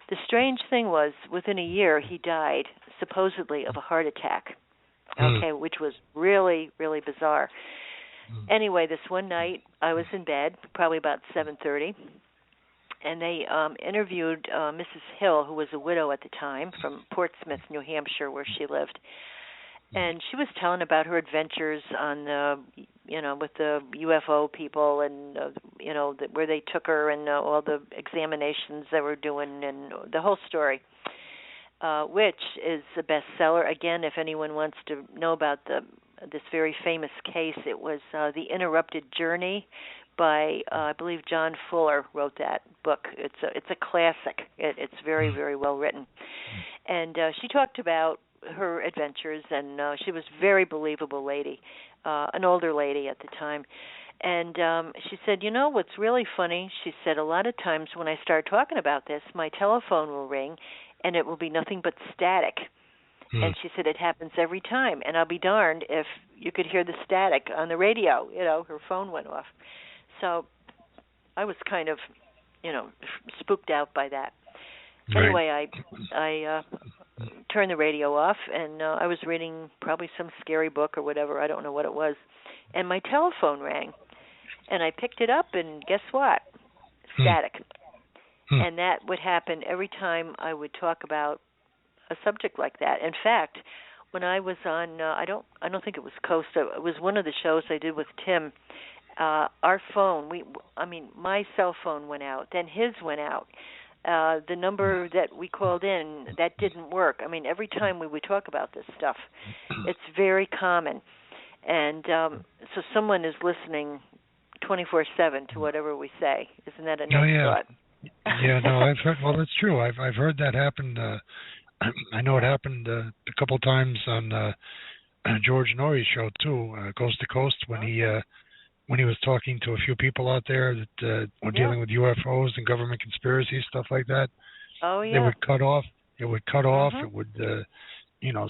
The strange thing was, within a year, he died, supposedly, of a heart attack, which was really, really bizarre. Anyway, this one night, I was in bed, probably about 7:30, and they interviewed Mrs. Hill, who was a widow at the time, from Portsmouth, New Hampshire, where she lived. And she was telling about her adventures on with the UFO people, and where they took her, and all the examinations they were doing, and the whole story, which is a bestseller. Again, if anyone wants to know about this very famous case, it was The Interrupted Journey by I believe John Fuller wrote that book. It's a classic. It's very, very well written, and she talked about her adventures, and she was a very believable lady, an older lady at the time. And she said, what's really funny, she said, a lot of times when I start talking about this, my telephone will ring, and it will be nothing but static. And she said, it happens every time, and I'll be darned if you could hear the static on the radio. Her phone went off. So I was kind of, spooked out by that. Right. Anyway, I turned the radio off, and I was reading probably some scary book or whatever. I don't know what it was. And my telephone rang, and I picked it up, and guess what? Static. And that would happen every time I would talk about a subject like that. In fact, when I was on, I don't think it was Coast. It was one of the shows I did with Tim. Our phone, my cell phone went out. Then his went out. The number that we called in, that didn't work. Every time we would talk about this stuff, it's very common. And so someone is listening 24/7 to whatever we say. Isn't that a nice thought? Yeah, no, I've heard. Well, that's true. I've heard that happen. I know it happened a couple times on George Norrie's show too, Coast to Coast, when he was talking to a few people out there that were dealing with UFOs and government conspiracies, stuff like that. Oh yeah. They would cut off. It would cut off. It would,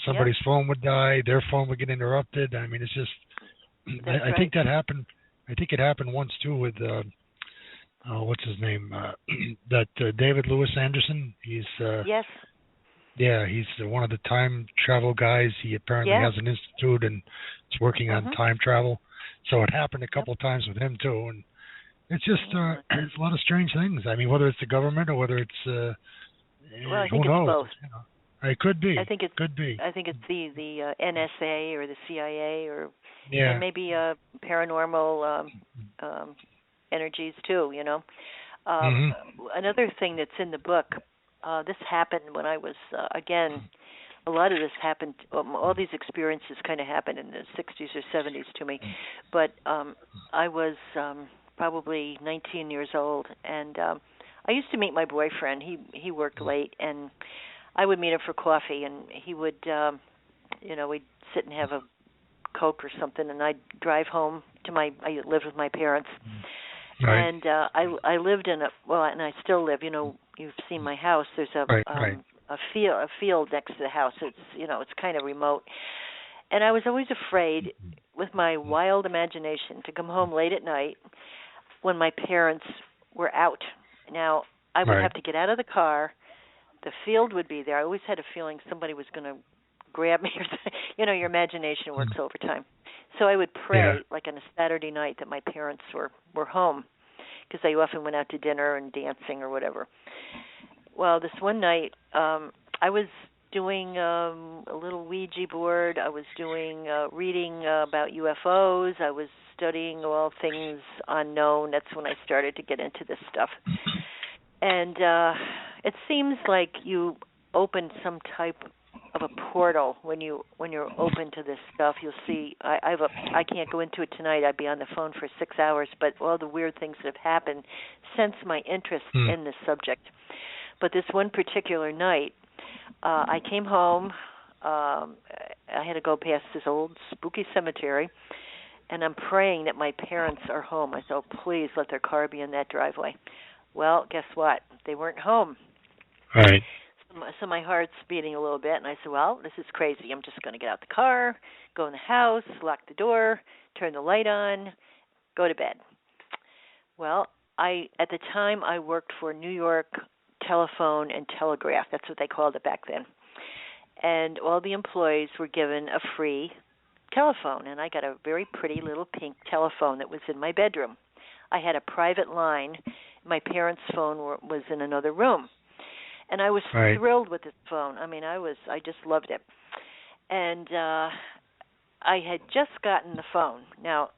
somebody's phone would die. Their phone would get interrupted. It's just. I think that happened. I think it happened once too with. What's his name? That David Lewis Anderson. He's. Yes. Yeah, he's one of the time travel guys. He apparently has an institute and is working on time travel. So it happened a couple of times with him too, and it's just it's a lot of strange things. Whether it's the government or whether it's I think who knows? Both. It could be. I think it could be. I think it's the NSA or the CIA or and maybe paranormal energies too. Another thing that's in the book. This happened when I was again. A lot of this happened. All these experiences kind of happened in the 60s or 70s to me, but I was probably 19 years old, and I used to meet my boyfriend. He worked late, and I would meet him for coffee, and he would, we'd sit and have a Coke or something, and I'd drive home to I lived with my parents, right. And I lived in and I still live. You've seen my house. There's a field next to the house. It's kind of remote, and I was always afraid, with my wild imagination, to come home late at night when my parents were out. Now I would have to get out of the car. The field would be there. I always had a feeling somebody was going to grab me. Your imagination works overtime. So I would pray, like on a Saturday night, that my parents were home, because they often went out to dinner and dancing or whatever. Well, this one night, I was doing a little Ouija board. I was reading about UFOs. I was studying all things unknown. That's when I started to get into this stuff. And it seems like you open some type of a portal when you're open to this stuff. You'll see. I can't go into it tonight. I'd be on the phone for 6 hours. But all the weird things that have happened since my interest in this subject. But this one particular night, I came home. I had to go past this old spooky cemetery, and I'm praying that my parents are home. I said, oh, please let their car be in that driveway. Well, guess what? They weren't home. Right. So my heart's beating a little bit, and I said, well, this is crazy. I'm just going to get out the car, go in the house, lock the door, turn the light on, go to bed. Well, at the time I worked for New York Telephone and Telegraph. That's what they called it back then. And all the employees were given a free telephone, and I got a very pretty little pink telephone that was in my bedroom. I had a private line. My parents' phone was in another room. And I was thrilled with this phone. I mean, I just loved it. And I had just gotten the phone. Now,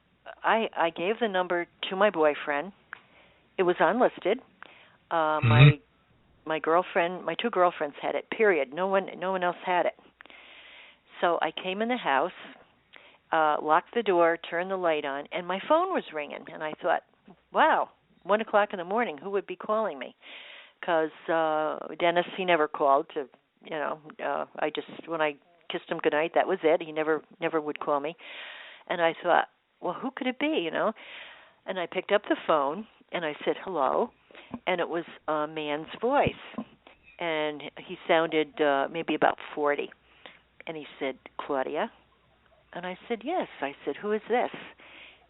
I gave the number to my boyfriend. It was unlisted. My girlfriend, my two girlfriends had it, period. No one else had it. So I came in the house, locked the door, turned the light on, and my phone was ringing. And I thought, wow, 1 o'clock in the morning, who would be calling me? Because Dennis, he never called to, when I kissed him goodnight, that was it. He never would call me. And I thought, well, who could it be, And I picked up the phone, and I said, hello. And it was a man's voice. And he sounded maybe about 40. And he said, Claudia? And I said, yes. I said, who is this?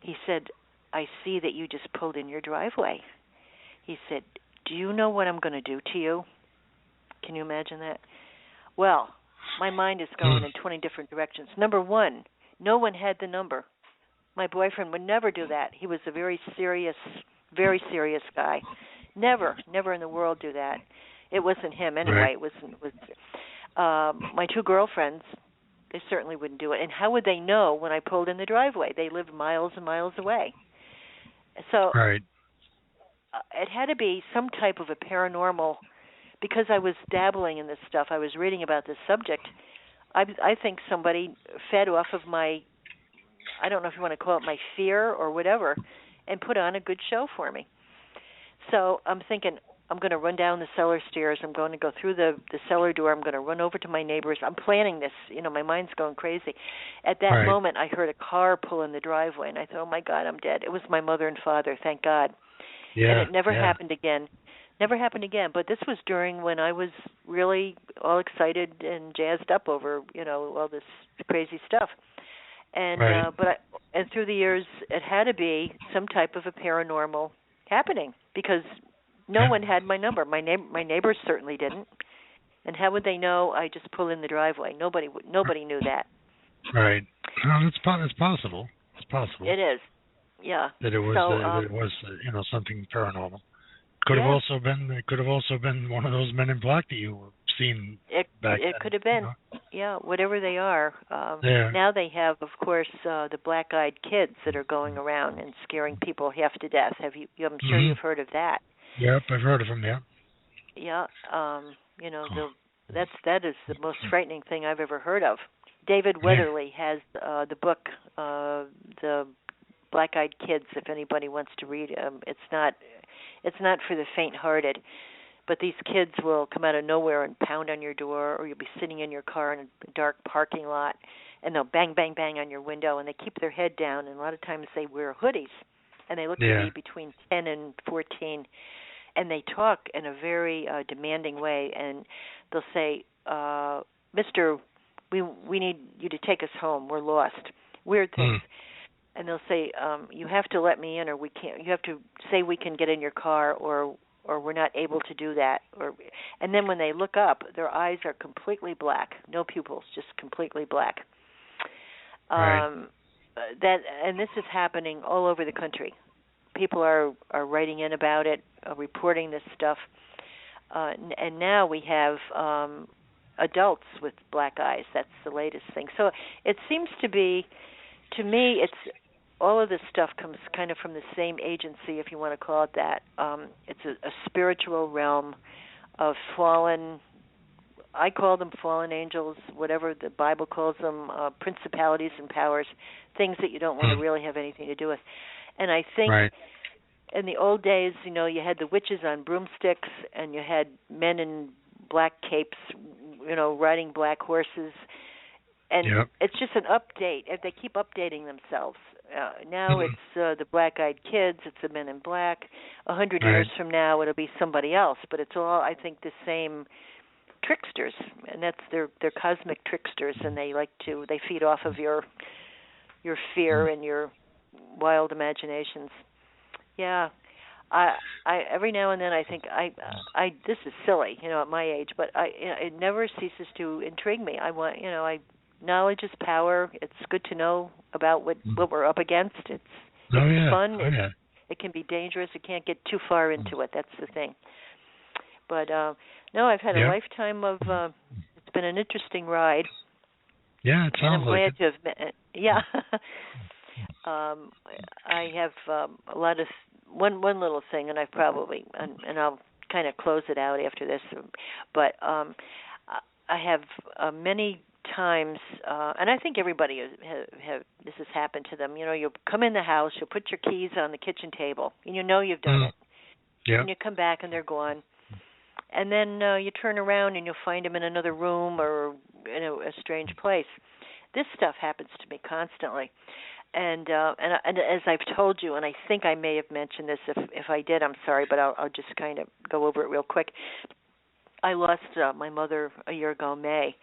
He said, I see that you just pulled in your driveway. He said, do you know what I'm going to do to you? Can you imagine that? Well, my mind is going in 20 different directions. Number one, no one had the number. My boyfriend would never do that. He was a very serious guy. Never in the world do that. It wasn't him anyway. Right. It was my two girlfriends. They certainly wouldn't do it. And how would they know when I pulled in the driveway? They lived miles and miles away. So it had to be some type of a paranormal, because I was dabbling in this stuff. I was reading about this subject. I think somebody fed off of my, I don't know if you want to call it my fear or whatever, and put on a good show for me. So I'm thinking, I'm going to run down the cellar stairs. I'm going to go through the cellar door. I'm going to run over to my neighbors. I'm planning this. My mind's going crazy. At that moment, I heard a car pull in the driveway, and I thought, oh, my God, I'm dead. It was my mother and father, thank God. Yeah, and it never happened again. Never happened again. But this was during when I was really all excited and jazzed up over, all this crazy stuff. And and through the years, it had to be some type of a paranormal happening, because no one had my number. My neighbors certainly didn't. And how would they know I just pull in the driveway? Nobody knew that. Right. No, it's possible. It's possible. It is. Yeah. That it was something paranormal. Could have also been one of those men in black that you seen It back it then. could have been, yeah, whatever they are. Now they have, of course, the black-eyed kids that are going around and scaring people half to death. Have you? I'm sure you've heard of that. Yep, I've heard of them. Yeah. Yeah. That is the most frightening thing I've ever heard of. David Weatherly has the book, the Black-Eyed Kids. If anybody wants to read, it's not for the faint-hearted. But these kids will come out of nowhere and pound on your door, or you'll be sitting in your car in a dark parking lot, and they'll bang, bang, bang on your window, and they keep their head down, and a lot of times they wear hoodies, and they look to be between 10 and 14, and they talk in a very demanding way, and they'll say, Mister, we need you to take us home. We're lost. Weird things. And they'll say, you have to let me in, or we can't. You have to say we can get in your car, or we're not able to do that. And then when they look up, their eyes are completely black, no pupils, just completely black. Right. And this is happening all over the country. People are writing in about it, reporting this stuff. And now we have adults with black eyes. That's the latest thing. So it seems to be, to me, it's all of this stuff comes kind of from the same agency, if you want to call it that. It's a spiritual realm of fallen, I call them fallen angels, whatever the Bible calls them, principalities and powers, things that you don't want to really have anything to do with. And I think in the old days, you had the witches on broomsticks, and you had men in black capes, riding black horses. And it's just an update. They keep updating themselves. Now it's the black-eyed kids. It's the men in black. 100 years from now, it'll be somebody else. But it's all, I think, the same tricksters, and that's they're cosmic tricksters, and they feed off of your fear and your wild imaginations. Yeah. I every now and then I think I this is silly, at my age, but it never ceases to intrigue me. I want, knowledge is power. It's good to know about what we're up against. It's fun. It can be dangerous. You can't get too far into it. That's the thing. But no, I've had a lifetime of. It's been an interesting ride. Yeah, it sounds like it. Yeah. I have a lot of one little thing, and I've probably and I'll kind of close it out after this. But I have many times, and I think everybody have this has happened to them. You come in the house, you put your keys on the kitchen table, and you've done it. Yeah. And you come back and they're gone. And then you turn around and you'll find them in another room or in a strange place. This stuff happens to me constantly. And as I've told you, and I think I may have mentioned this. If I did, I'm sorry, but I'll just kind of go over it real quick. I lost my mother a year ago, May,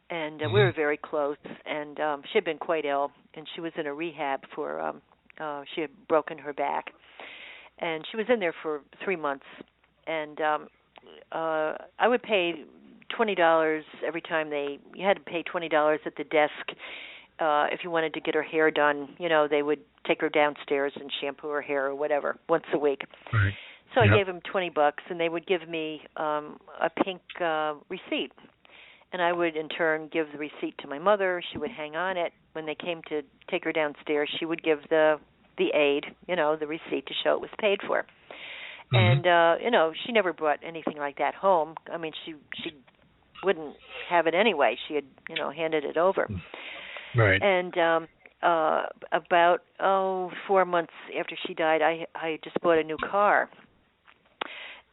and we were very close. And she had been quite ill, and she was in a rehab for she had broken her back, and she was in there for 3 months. And I would pay $20 every time you had to pay $20 at the desk. If you wanted to get her hair done, they would take her downstairs and shampoo her hair or whatever once a week. Right. So I gave them $20, and they would give me a pink receipt. And I would, in turn, give the receipt to my mother. She would hang on it. When they came to take her downstairs, she would give the aide, the receipt to show it was paid for. And, she never brought anything like that home. I mean, she wouldn't have it anyway. She had, handed it over. Right. And about 4 months after she died, I just bought a new car.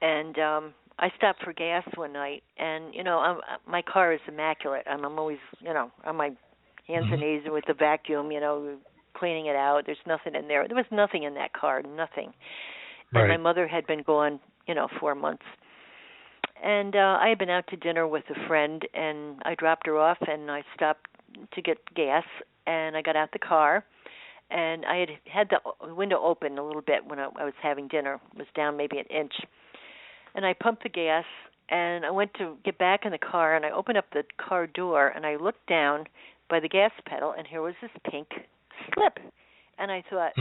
And I stopped for gas one night, and my car is immaculate. I'm always on my hands and knees with the vacuum, cleaning it out. There's nothing in there. There was nothing in that car, nothing. And my mother had been gone, 4 months. And I had been out to dinner with a friend, and I dropped her off, and I stopped to get gas, and I got out the car, and I had the window open a little bit when I was having dinner. It was down maybe an inch. And I pumped the gas, and I went to get back in the car, and I opened up the car door, and I looked down by the gas pedal, and here was this pink slip. And I thought,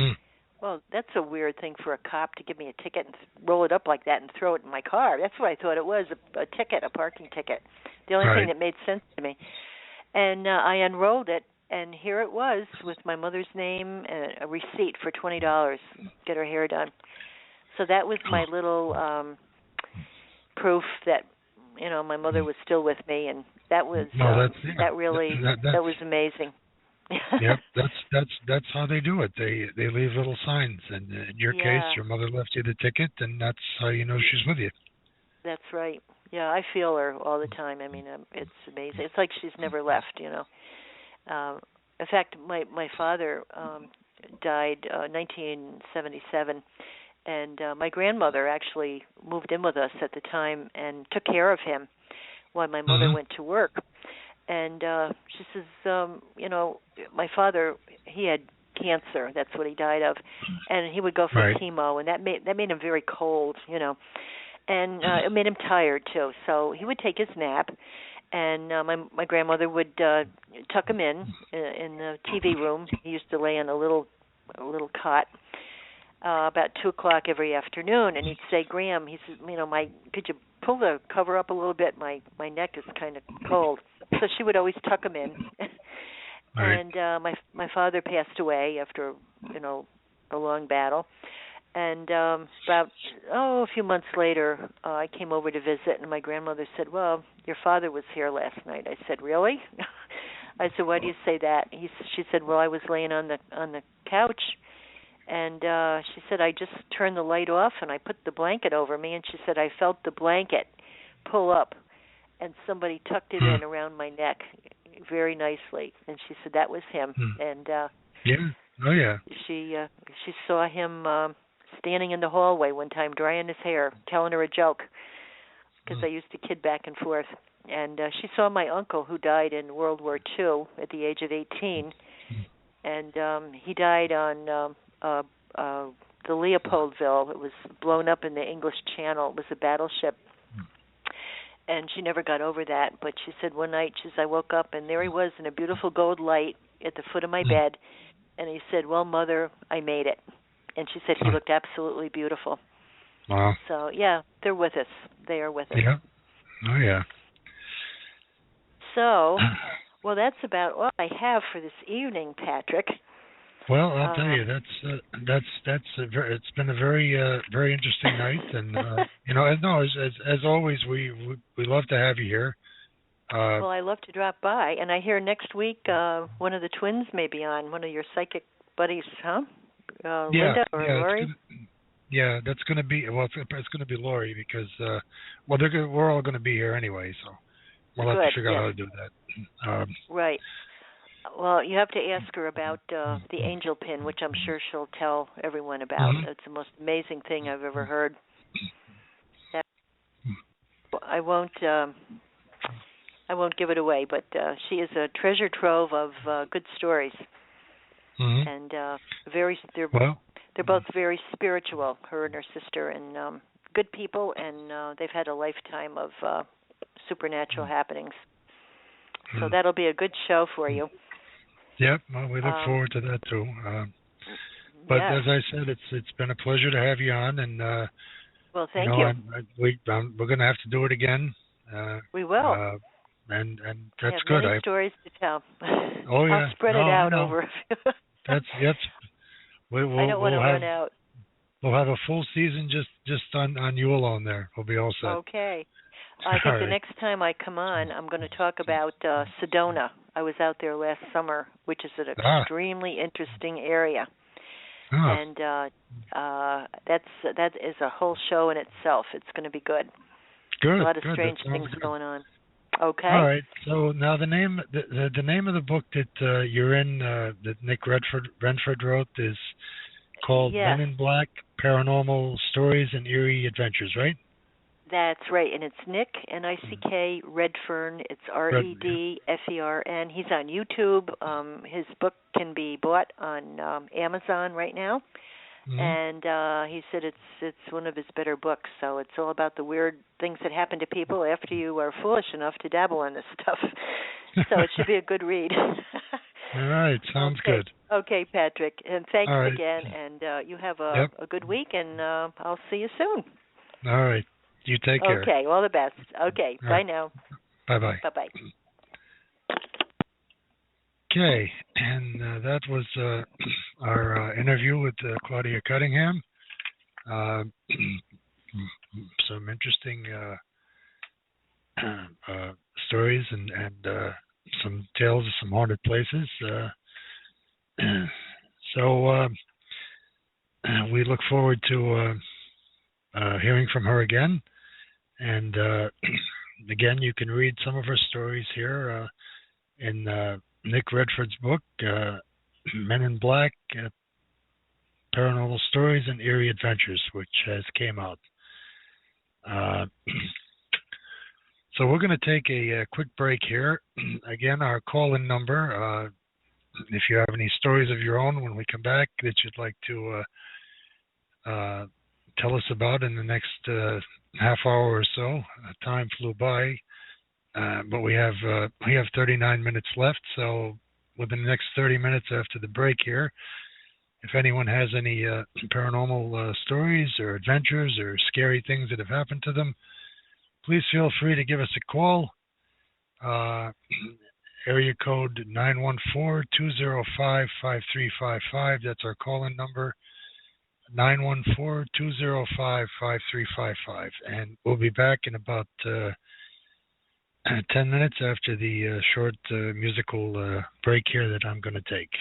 Well, that's a weird thing for a cop to give me a ticket and roll it up like that and throw it in my car. That's what I thought it was, a ticket, a parking ticket. The only thing that made sense to me. And I enrolled it, and here it was with my mother's name and a receipt for $20, get her hair done. So that was my little proof that, my mother was still with me, and that was that was amazing. Yep, that's how they do it. They leave little signs, and in your case, your mother left you the ticket, and that's how you know she's with you. That's right. Yeah, I feel her all the time. I mean, it's amazing. It's like she's never left. In fact, my father died 1977, and my grandmother actually moved in with us at the time and took care of him while my mother went to work. And she says, my father, he had cancer. That's what he died of, and he would go for chemo, and that made him very cold, and it made him tired too. So he would take his nap, and my grandmother would tuck him in the TV room. He used to lay on a little cot about 2:00 every afternoon, and he'd say, "Graham," he said, could you pull the cover up a little bit? My neck is kind of cold. So she would always tuck him in. And my father passed away after a long battle. And about a few months later, I came over to visit, and my grandmother said, "Well, your father was here last night." I said, "Really?" I said, "Why do you say that?" She said, "Well, I was laying on the couch, and she said I just turned the light off and I put the blanket over me, and she said I felt the blanket pull up, and somebody tucked it in around my neck very nicely." And she said that was him. And she saw him standing in the hallway one time, drying his hair, telling her a joke, because I used to kid back and forth. And she saw my uncle, who died in World War II at the age of 18, and he died on the Leopoldville. It was blown up in the English Channel. It was a battleship. And she never got over that. But she said one night, I woke up, and there he was in a beautiful gold light at the foot of my bed. And he said, "Well, Mother, I made it." And she said he looked absolutely beautiful. Wow. So, yeah, they're with us. They are with us. Yeah. Oh, yeah. So, well, that's about all I have for this evening, Patrick. Well, I'll tell you, it's been a very interesting night, and as always, we love to have you here. Well, I love to drop by, and I hear next week one of the twins may be on, one of your psychic buddies, huh? Linda or Lori? That's going to be it's going to be Lori because we're all going to be here anyway, so we'll have to figure out how to do that. Right. Well, you have to ask her about the angel pin, which I'm sure she'll tell everyone about. It's the most amazing thing I've ever heard. I won't give it away, but she is a treasure trove of good stories, and they're both very spiritual. Her and her sister, and good people, and they've had a lifetime of supernatural happenings. So that'll be a good show for you. Yep, well, we look forward to that too. But as I said, it's been a pleasure to have you on, and well, thank you. We're going to have to do it again. We will. And that's have good. Many stories to tell. Oh yeah, I'll spread it out over. That's I don't want to run out. We'll have a full season just on you alone. There, we'll be all set. Okay. I think the next time I come on, I'm going to talk about Sedona. I was out there last summer, which is an extremely interesting area, and that is a whole show in itself. It's going to be good. Good. A lot of strange things going on. Okay. All right. So now the name of the book that you're in, that Nick Renford wrote, is called Men in Black: Paranormal Stories and Eerie Adventures, right? That's right, and it's Nick, N-I-C-K, Redfern. It's R-E-D-F-E-R-N. He's on YouTube. His book can be bought on Amazon right now, and he said it's one of his better books. So it's all about the weird things that happen to people after you are foolish enough to dabble in this stuff. So it should be a good read. All right. Sounds Okay. good. Okay, Patrick. And thanks All right. again. And you have Yep. a good week, and I'll see you soon. All right. You take care. Okay. All the best. Okay. All Bye right. now. Bye-bye. Bye-bye. Okay. And that was our interview with Claudia Cunningham. Some interesting stories and some tales of some haunted places. So we look forward to hearing from her again. And again, you can read some of her stories here in Nick Redford's book, Men in Black, Paranormal Stories and Eerie Adventures, which has came out. So we're going to take a quick break here. Again, our call-in number, if you have any stories of your own when we come back that you'd like to tell us about in the next half hour or so. Time flew by, but we have 39 minutes left, so within the next 30 minutes after the break here, if anyone has any paranormal stories or adventures or scary things that have happened to them, please feel free to give us a call. Area code 914-205-5355. That's our call-in number, 914-205-5355. And we'll be back in about 10 minutes after the short musical break here that I'm going to take.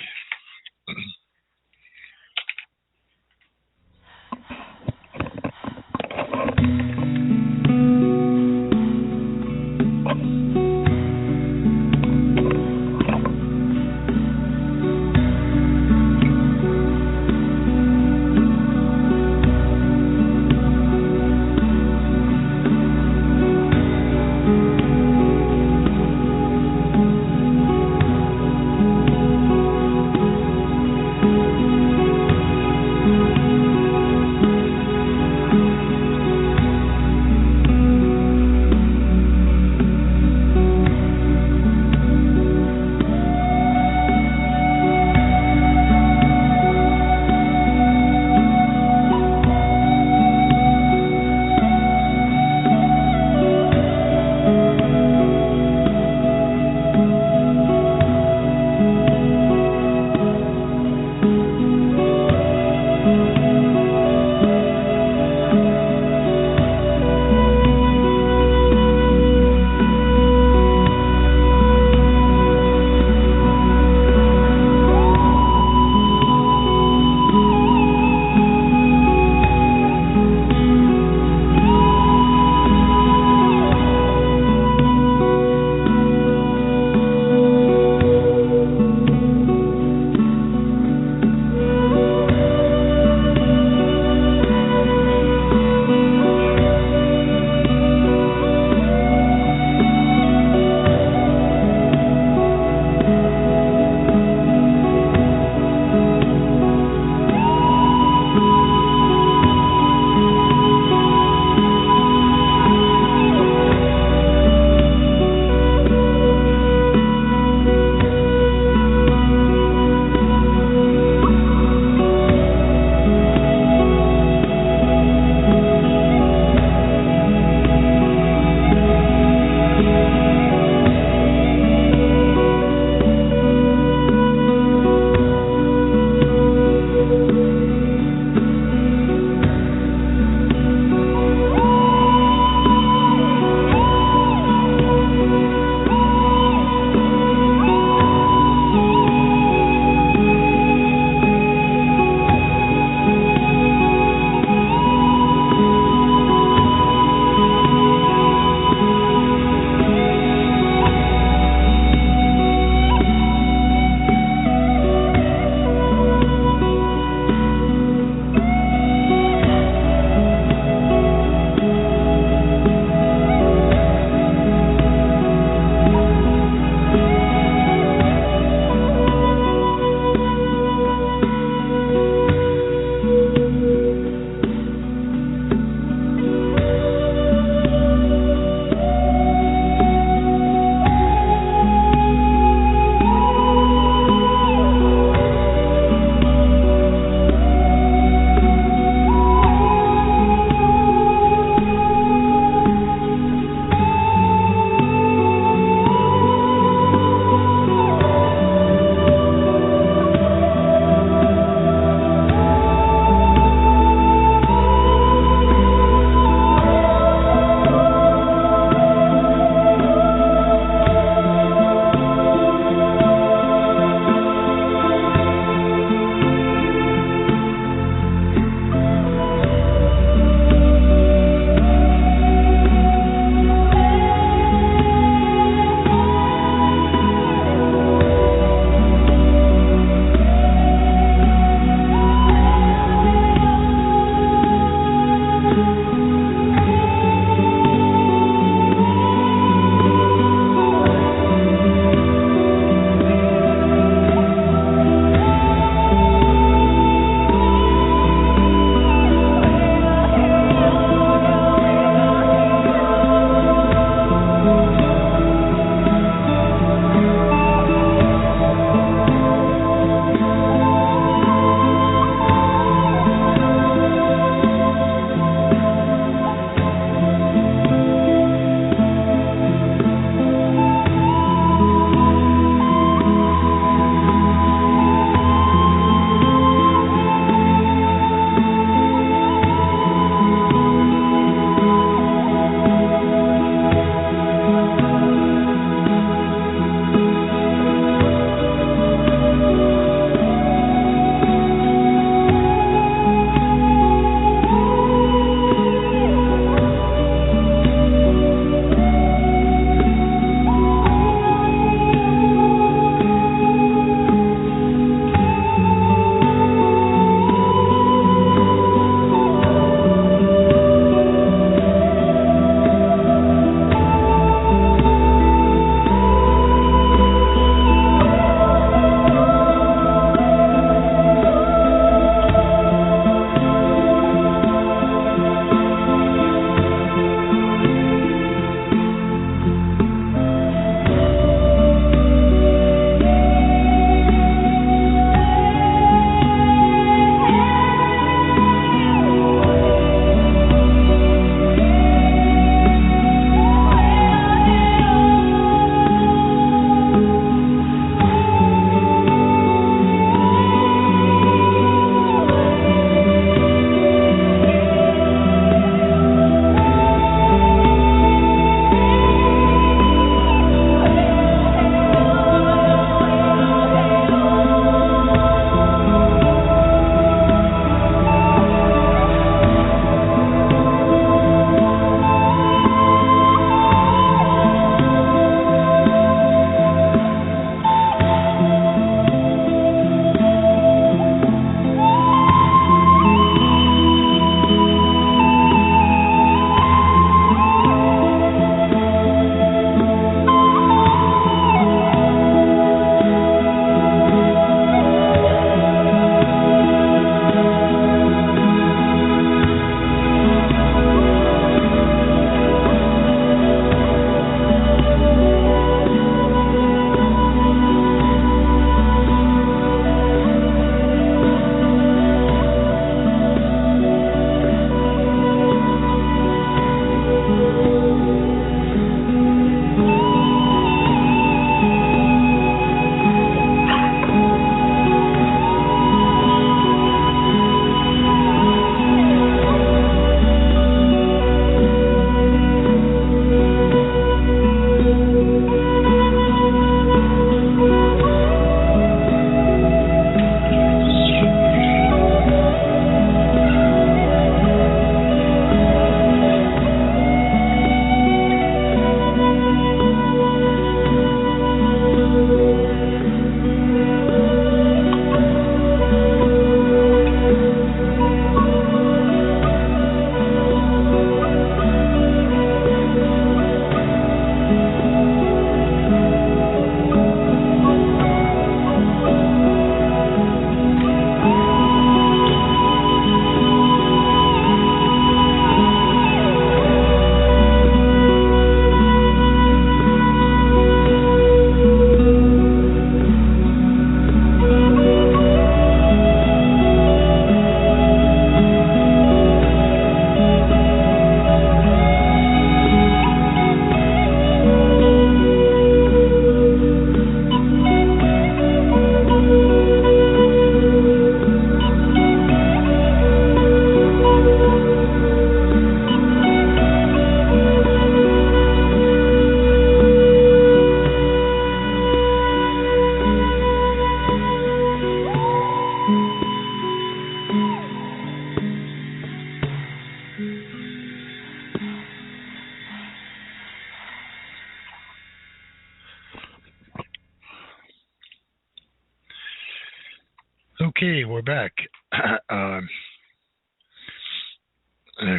Okay, we're back.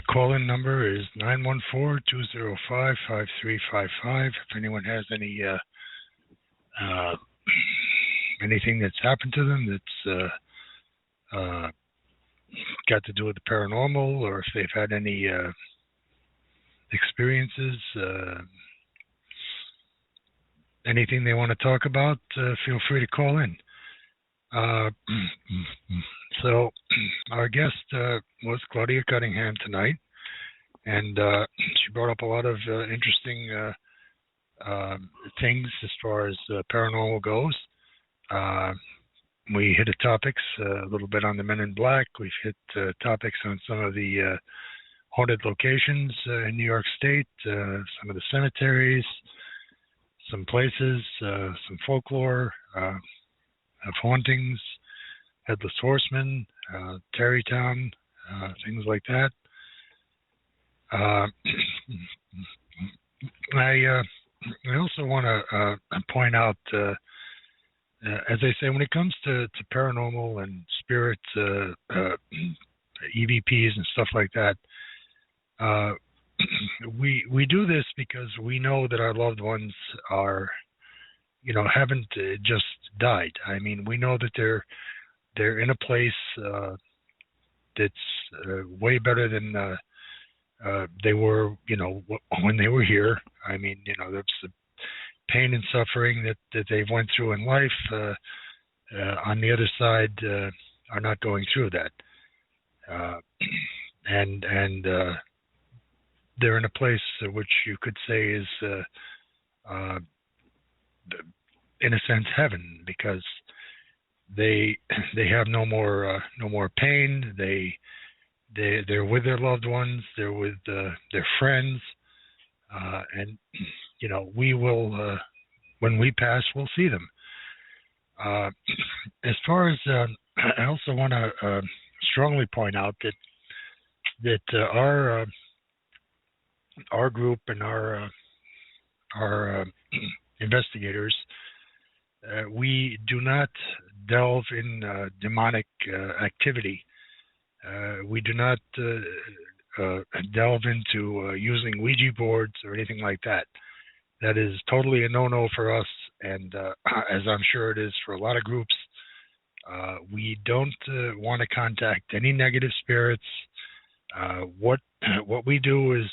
Call-in number is 914-205-5355. If anyone has any anything that's happened to them that's got to do with the paranormal, or if they've had any experiences, anything they want to talk about, feel free to call in. So our guest was Claudia Cunningham tonight, and she brought up a lot of interesting things as far as paranormal goes. We hit topics a little bit on the Men in Black. We've hit topics on some of the haunted locations in New York State, some of the cemeteries, some places, some folklore of hauntings, Headless Horseman, Tarrytown, things like that. I also want to point out, as I say, when it comes to paranormal and spirits, EVPs and stuff like that, we do this because we know that our loved ones are, haven't just died. I mean, we know that they're in a place that's way better than they were, when they were here. I mean, there's the pain and suffering that they've went through in life. On the other side, are not going through that, and they're in a place which you could say is, in a sense, heaven, because they have no more pain. They're with their loved ones. They're with their friends, and we will, when we pass, we'll see them. As far as I also want to strongly point out that our group and our investigators, we do not delve in demonic activity. We do not delve into using Ouija boards or anything like that. That is totally a no-no for us, and as I'm sure it is for a lot of groups, we don't want to contact any negative spirits. What we do is,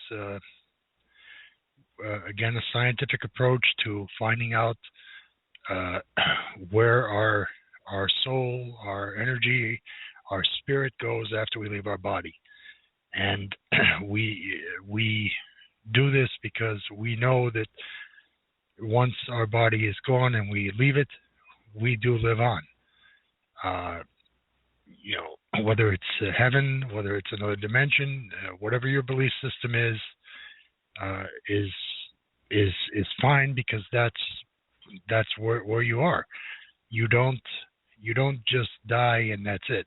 again, a scientific approach to finding out where our soul, our energy, our spirit goes after we leave our body. And we do this because we know that once our body is gone and we leave it, we do live on. Whether it's heaven, whether it's another dimension, whatever your belief system is fine, because that's where you are. You don't just die and that's it.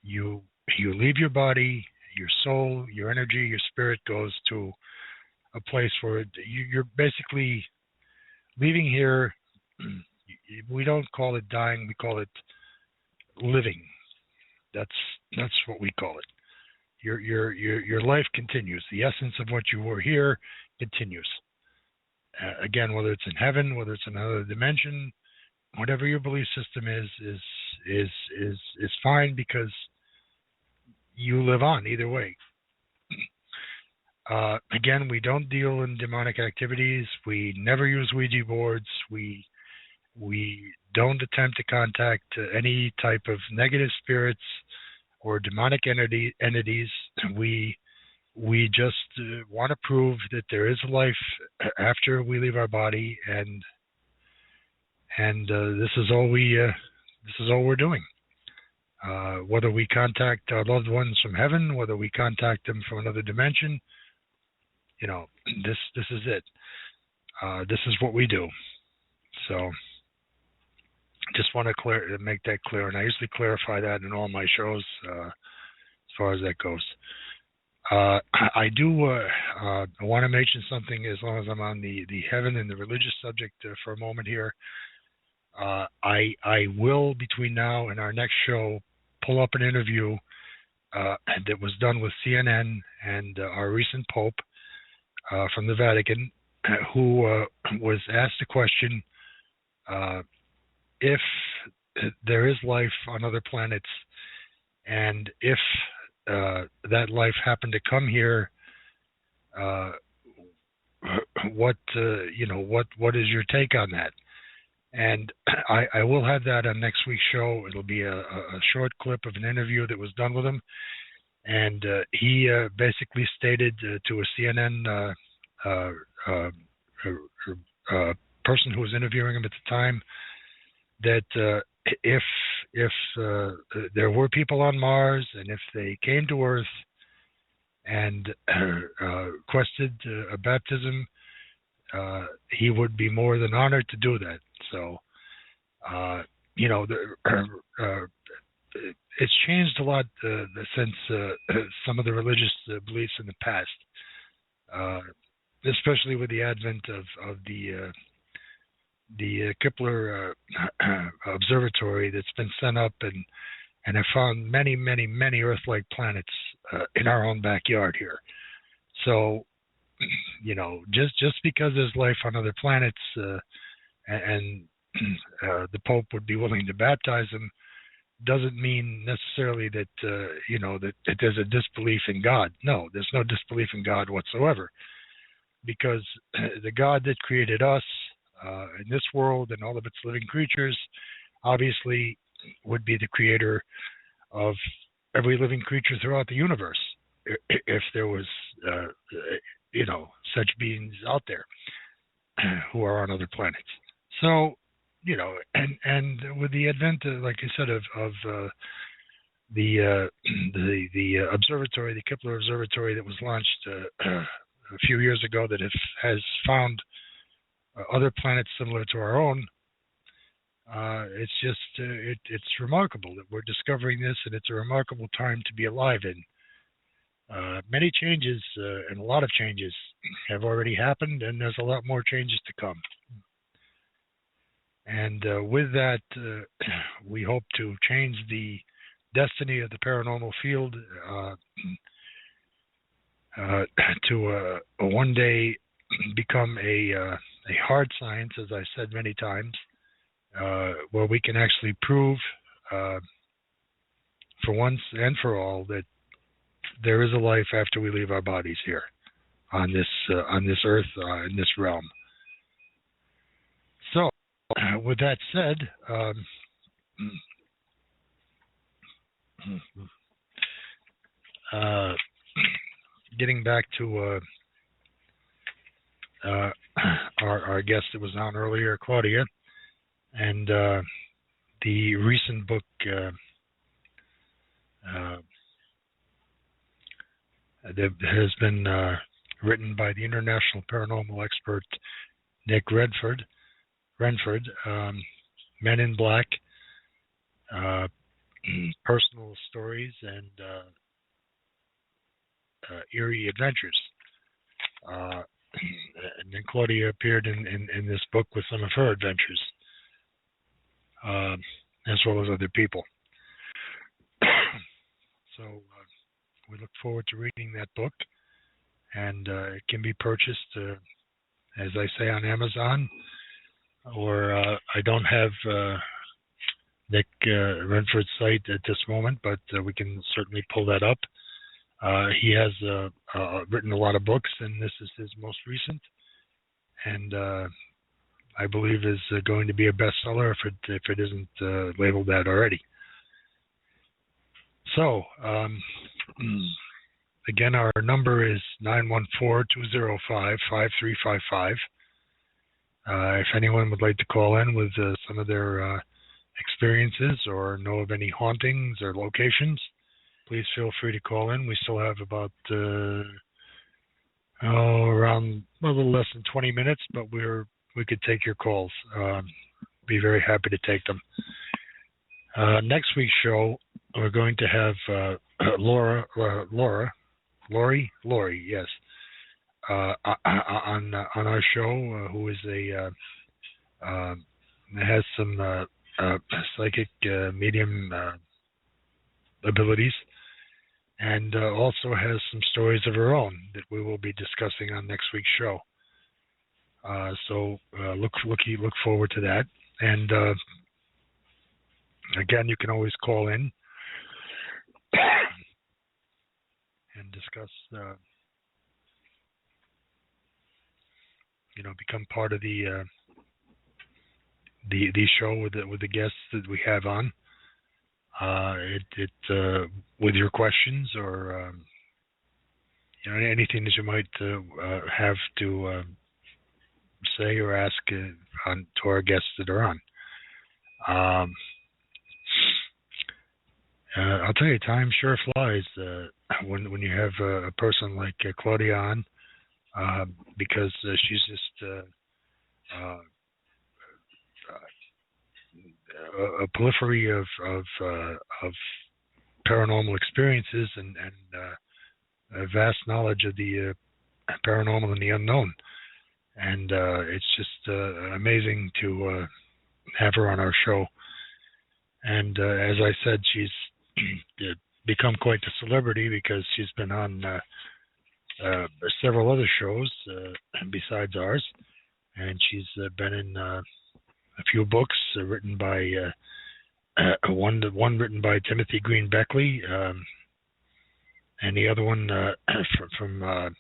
You leave your body, your soul, your energy, your spirit goes to a place where you're basically leaving here. We don't call it dying, we call it living. That's what we call it. Your life continues. The essence of what you were here continues. Again, whether it's in heaven, whether it's another dimension, whatever your belief system is fine, because you live on either way. Again, we don't deal in demonic activities. We never use Ouija boards. We don't attempt to contact any type of negative spirits or demonic entities. We just want to prove that there is a life after we leave our body, and this is all we're doing. Whether we contact our loved ones from heaven, whether we contact them from another dimension, this is it. This is what we do. So just want to make that clear, and I usually clarify that in all my shows as far as that goes. I do want to mention something, as long as I'm on the heaven and the religious subject for a moment here. I will, between now and our next show, pull up an interview that was done with CNN and our recent Pope from the Vatican, who was asked a question: if there is life on other planets, and if that life happened to come here, what is your take on that? And I will have that on next week's show. It'll be a short clip of an interview that was done with him, and he basically stated to a CNN person who was interviewing him at the time that if there were people on Mars, and if they came to Earth and requested a baptism, he would be more than honored to do that. So, it's changed a lot since some of the religious beliefs in the past, especially with the advent of the Kepler observatory that's been sent up and have found many, many, many Earth-like planets in our own backyard here. So, just because there's life on other planets, and the Pope would be willing to baptize them, doesn't mean necessarily that that there's a disbelief in God. No, there's no disbelief in God whatsoever, because the God that created us in this world and all of its living creatures obviously would be the creator of every living creature throughout the universe, if there was such beings out there who are on other planets. So, and with the advent, like I said, of the observatory, the Kepler observatory that was launched a few years ago, that has found other planets similar to our own, it's just it's remarkable that we're discovering this, and it's a remarkable time to be alive in. Many changes and a lot of changes have already happened, and there's a lot more changes to come. And with that, we hope to change the destiny of the paranormal field to one day become a hard science, as I said many times, where we can actually prove for once and for all that there is a life after we leave our bodies here on this earth, in this realm. So, with that said, getting back to our guest that was on earlier, Claudia, and the recent book that has been written by the international paranormal expert Nick Renford, Men in Black, Personal Stories and Eerie Adventures. And then Claudia appeared in this book with some of her adventures, as well as other people. So we look forward to reading that book, and it can be purchased, as I say, on Amazon, or I don't have Nick Renford's site at this moment, but we can certainly pull that up. He has written a lot of books, and this is his most recent, and I believe is going to be a bestseller if it isn't labeled that already. So, again, our number is 914-205-5355. If anyone would like to call in with some of their experiences or know of any hauntings or locations, please feel free to call in. We still have about around a little less than 20 minutes, but we could take your calls. Be very happy to take them. Next week's show, we're going to have Lori, yes, on our show, who is a It has some psychic medium abilities, and also has some stories of her own that we will be discussing on next week's show. So look forward to that. And again, you can always call in and discuss. Become part of the show with the guests that we have on. With your questions or anything that you might have to say or ask to our guests that are on. I'll tell you, time sure flies when you have a person like Claudia on, because she's just a prolifery of paranormal experiences and a vast knowledge of the paranormal and the unknown. And it's just amazing to have her on our show. And as I said, she's become quite a celebrity because she's been on several other shows besides ours. And she's been in a few books written by one written by Timothy Green Beckley, and the other one from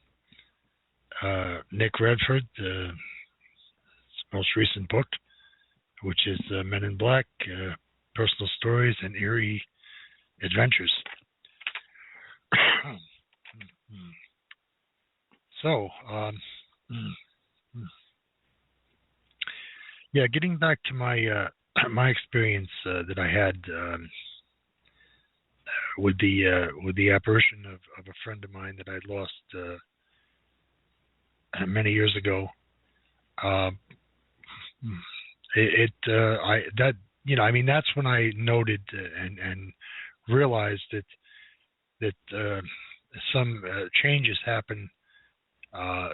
Nick Redford, his most recent book, which is Men in Black, Personal Stories and Eerie Adventures. So, getting back to my my experience that I had with the apparition of a friend of mine that I'd lost many years ago. That's when I noted and realized that some changes happen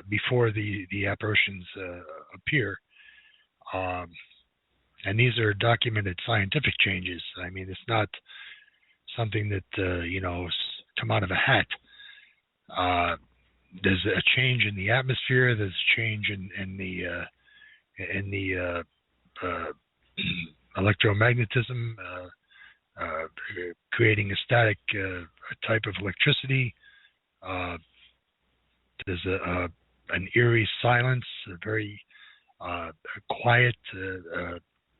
before the apparitions appear. And these are documented scientific changes. I mean, it's not something that come out of a hat. There's a change in the atmosphere. There's a change in the electromagnetism, creating a static type of electricity. There's an eerie silence, a very quiet.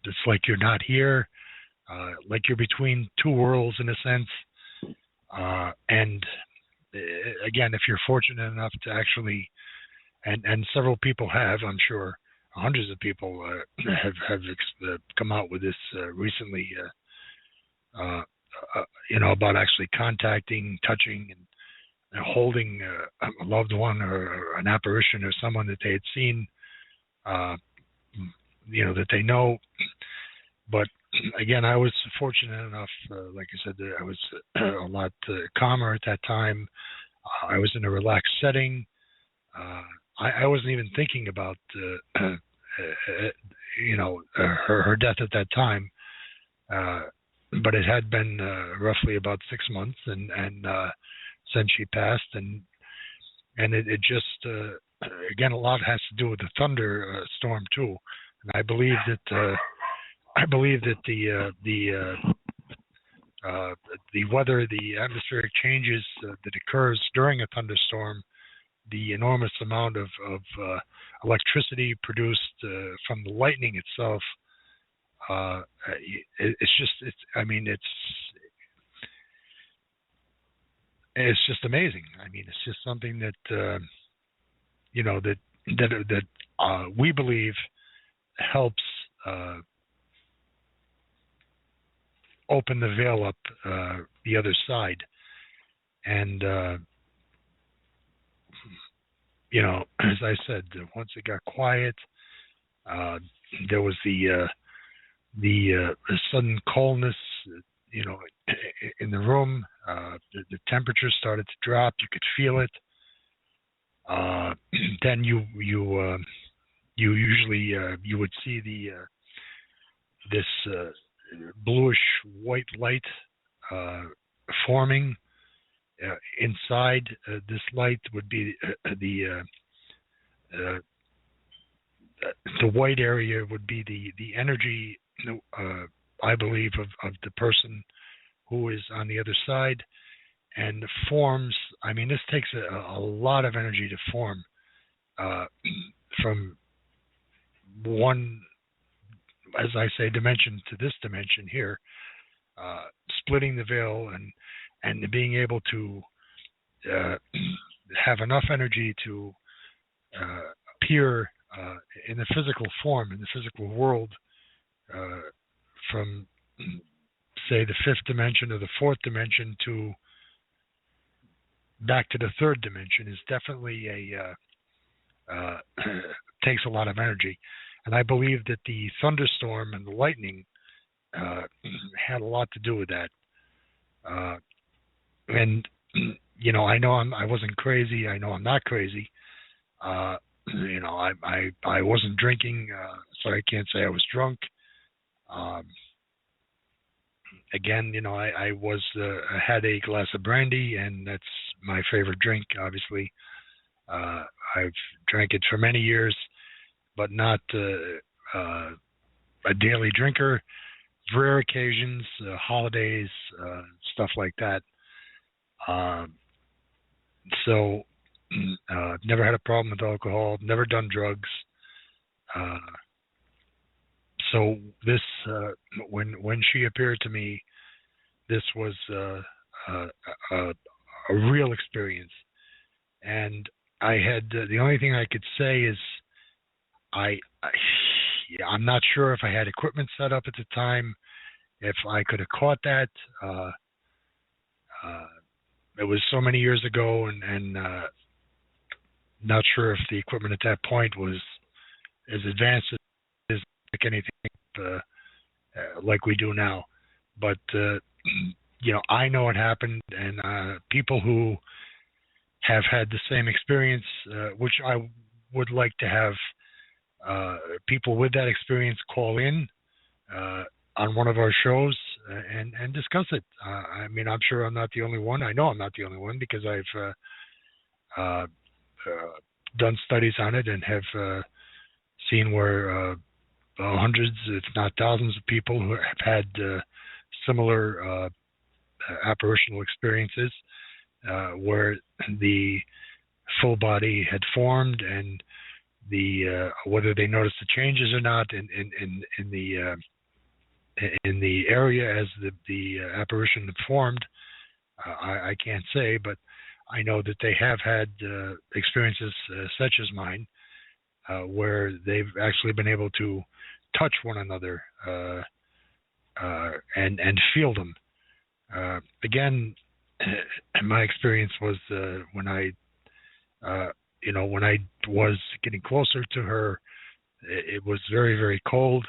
It's like you're not here, like you're between two worlds in a sense. And again, if you're fortunate enough to actually, and several people have, I'm sure, hundreds of people have come out with this recently. About actually contacting, touching, and holding a loved one or an apparition or someone that they had seen. That they know. But again, I was fortunate enough, like I said, I was a lot calmer at that time. I was in a relaxed setting. I wasn't even thinking about, her death at that time. But it had been roughly about 6 months, and since she passed, and it just again, a lot has to do with the thunder storm too. And I believe that the weather, the atmospheric changes that occurs during a thunderstorm, the enormous amount of electricity produced from the lightning itself, it's just amazing. I mean, it's just something that that we believe helps open the veil up the other side. And as I said, once it got quiet, there was the sudden coldness, in the room. The temperature started to drop. You could feel it. Then you usually you would see this bluish white light forming. Inside this light would be the white area would be the energy, I believe, of the person who is on the other side. And the forms, I mean, this takes a lot of energy to form from one, as I say, dimension to this dimension here, splitting the veil and being able to have enough energy to appear in the physical form, in the physical world, from, say, the fifth dimension or the fourth dimension to back to the third dimension is definitely takes a lot of energy. And I believe that the thunderstorm and the lightning had a lot to do with that. And you know, I wasn't crazy. I know I'm not crazy. You know, I wasn't drinking, so I can't say I was drunk. Again, you know, I had a glass of brandy, and that's my favorite drink, obviously. I've drank it for many years, but not a daily drinker. Rare occasions, holidays, stuff like that. So, never had a problem with alcohol, never done drugs. So this, when she appeared to me, this was a real experience. And I had, the only thing I could say is I'm not sure if I had equipment set up at the time, if I could have caught that. It was so many years ago, and not sure if the equipment at that point was as advanced as like anything like we do now. But you know, I know it happened, and people who have had the same experience, which I would like to have people with that experience call in on one of our shows and discuss it. I mean, I'm sure I'm not the only one. I know I'm not the only one, because I've done studies on it and have seen where hundreds, if not thousands, of people who have had similar apparitional experiences where the full body had formed, and the whether they noticed the changes or not in the area as the apparition had formed, I can't say, but I know that they have had experiences such as mine, where they've actually been able to touch one another and feel them. Again, my experience was when I was getting closer to her, it was very, very cold,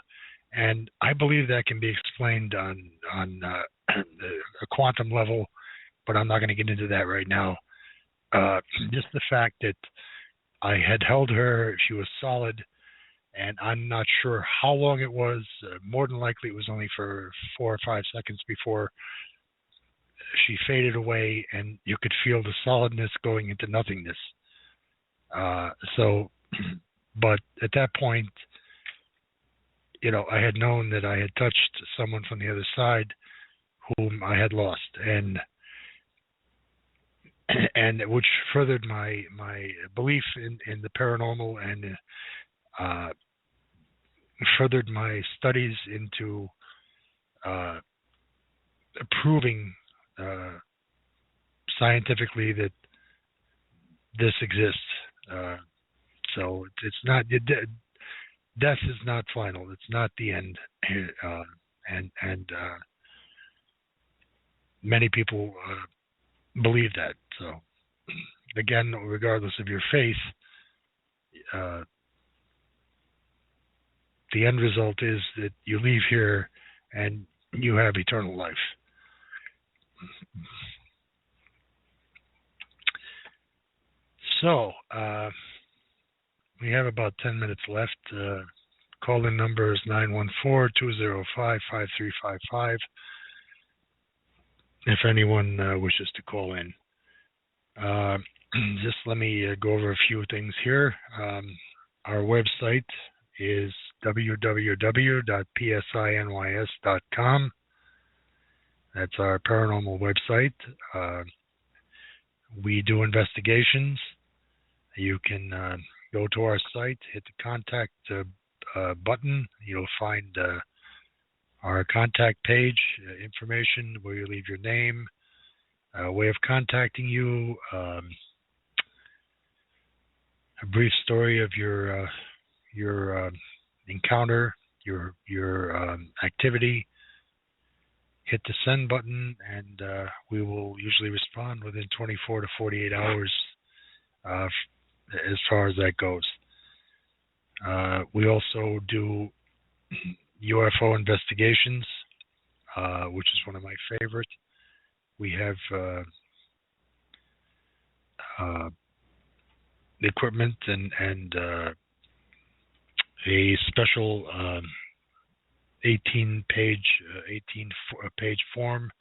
and I believe that can be explained on a quantum level, but I'm not going to get into that right now. Just the fact that I had held her, she was solid, and I'm not sure how long it was. More than likely it was only for 4 or 5 seconds before she faded away, and you could feel the solidness going into nothingness. But at that point, you know, I had known that I had touched someone from the other side whom I had lost, and which furthered my belief in the paranormal, and furthered my studies into proving scientifically that this exists. So it's not, death is not final. It's not the end, and many people believe that. So again, regardless of your faith, the end result is that you leave here and you have eternal life. So we have about 10 minutes left. call-in number is 914-205-5355 if anyone wishes to call in. Just let me go over a few things here. Our website is www.psinys.com. That's our paranormal website. We do investigations. You can go to our site, hit the contact button. You'll find our contact page, information where you leave your name, way of contacting you, a brief story of your encounter, your activity. Hit the send button, and we will usually respond within 24 to 48 hours as far as that goes. We also do UFO investigations, which is one of my favorite. We have equipment and a special 18-page form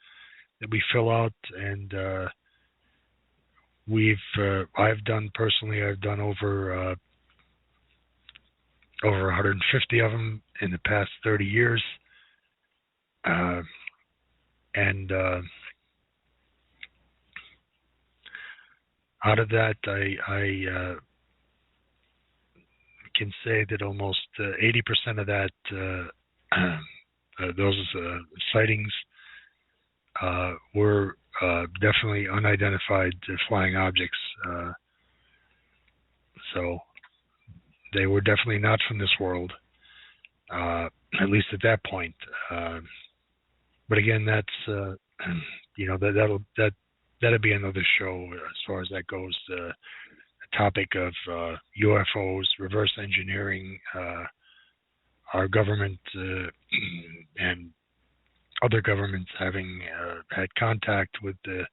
that we fill out, and I've done over 150 of them in the past 30 years, and out of that, I can say that almost 80% of that, those sightings were definitely unidentified flying objects. So they were definitely not from this world, at least at that point. But again, that's that'll be another show as far as that goes. The topic of UFOs, reverse engineering, our government and other governments having had contact with the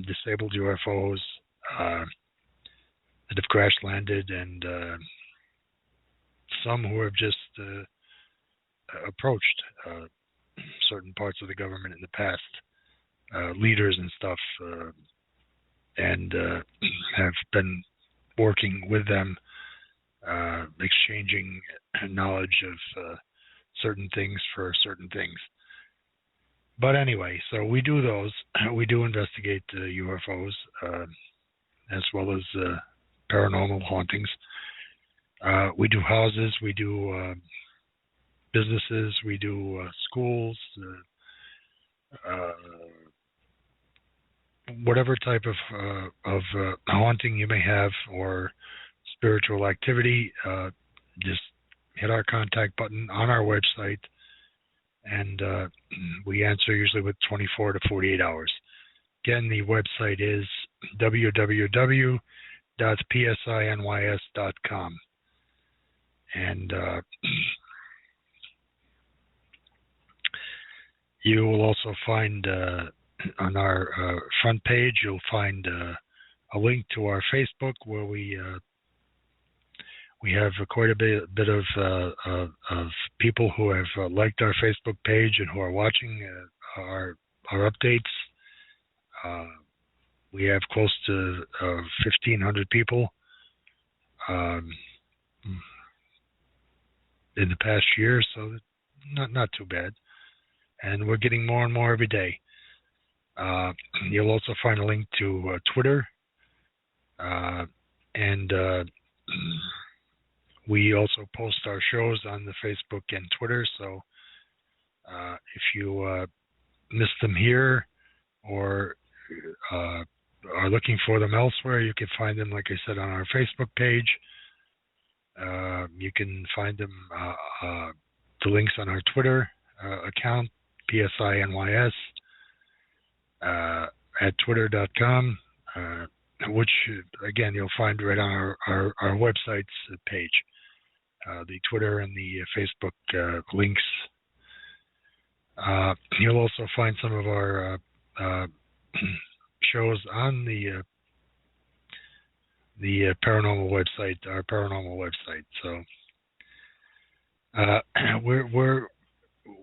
disabled UFOs that have crash landed, and some who have just approached certain parts of the government in the past, leaders and stuff, and have been working with them, exchanging knowledge of certain things for certain things. But anyway, so we do those. We do investigate UFOs as well as paranormal hauntings. We do houses. We do businesses. We do schools. Whatever type of haunting you may have or spiritual activity, just hit our contact button on our website, and we answer usually with 24 to 48 hours. Again, the website is www.psinys.com. And you will also find on our front page, you'll find a link to our Facebook, where we have quite a bit of people who have liked our Facebook page and who are watching our updates. We have close to 1,500 people in the past year, so not too bad. And we're getting more and more every day. You'll also find a link to Twitter, and we also post our shows on the Facebook and Twitter. So if you miss them here or are looking for them elsewhere, you can find them, like I said, on our Facebook page. You can find them, the links on our Twitter account, PSINYS, at twitter.com, which, again, you'll find right on our website's page, the Twitter and the Facebook links. You'll also find some of our shows on the the paranormal website, our paranormal website. So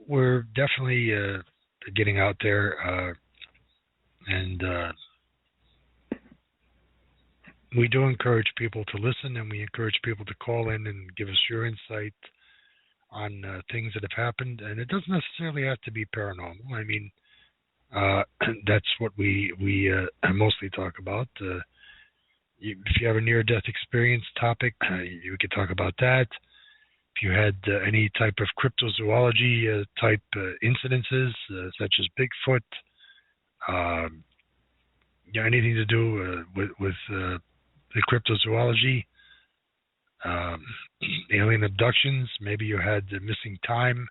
we're definitely getting out there, and we do encourage people to listen, and we encourage people to call in and give us your insight on things that have happened. And it doesn't necessarily have to be paranormal. I mean, that's what we mostly talk about. If you have a near-death experience topic, you could talk about that. If you had any type of cryptozoology type incidences, such as Bigfoot, anything to do with the cryptozoology, alien abductions, maybe you had missing time,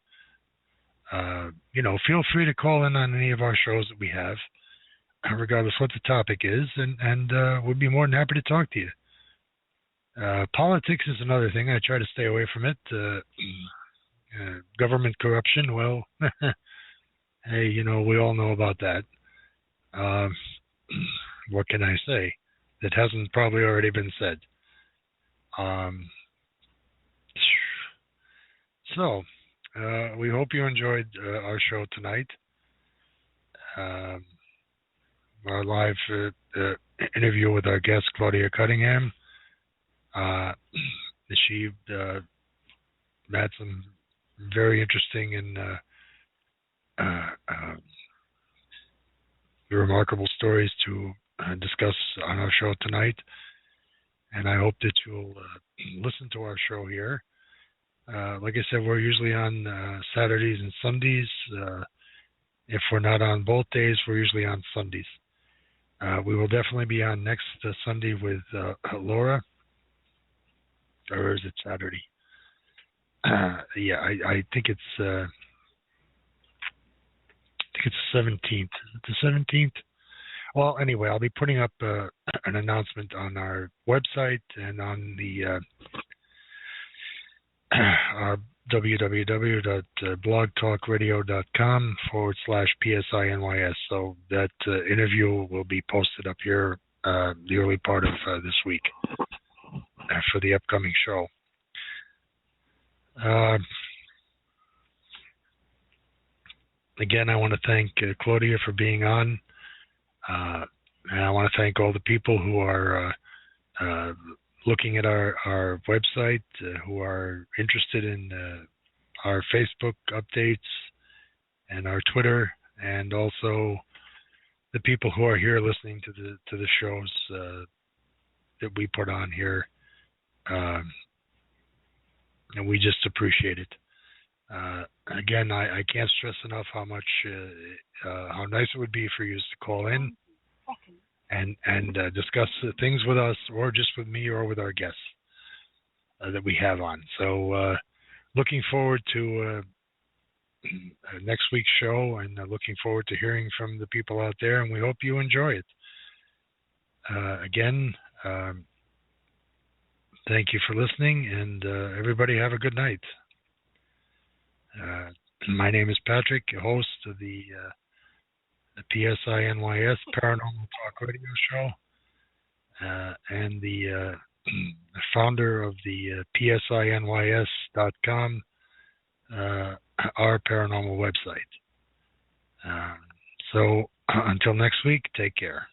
feel free to call in on any of our shows that we have, regardless what the topic is, and we'd be more than happy to talk to you. Politics is another thing. I try to stay away from it. Government corruption, well, hey, we all know about that. What can I say that hasn't probably already been said? So, we hope you enjoyed our show tonight. Our live interview with our guest, Claudia Cunningham. She had some very interesting and remarkable stories to discuss on our show tonight. And I hope that you'll listen to our show here. Like I said, we're usually on Saturdays and Sundays. If we're not on both days, we're usually on Sundays. We will definitely be on next Sunday with Laura. Or is it Saturday? Yeah, I think it's the 17th. Is it the 17th? Well, anyway, I'll be putting up an announcement on our website and on the our www.blogtalkradio.com/PSINYS. So that interview will be posted up here the early part of this week for the upcoming show. Again, I want to thank Claudia for being on. And I want to thank all the people who are looking at our website, who are interested in our Facebook updates and our Twitter, and also the people who are here listening to the shows that we put on here. And we just appreciate it. Again, I can't stress enough how much how nice it would be for you to call in and discuss things with us, or just with me, or with our guests that we have on. So looking forward to next week's show, and looking forward to hearing from the people out there, and we hope you enjoy it. Again, thank you for listening, and everybody have a good night. My name is Patrick, host of the PSINYS Paranormal Talk Radio Show, and the founder of the PSINYS.com, our paranormal website. So until next week, take care.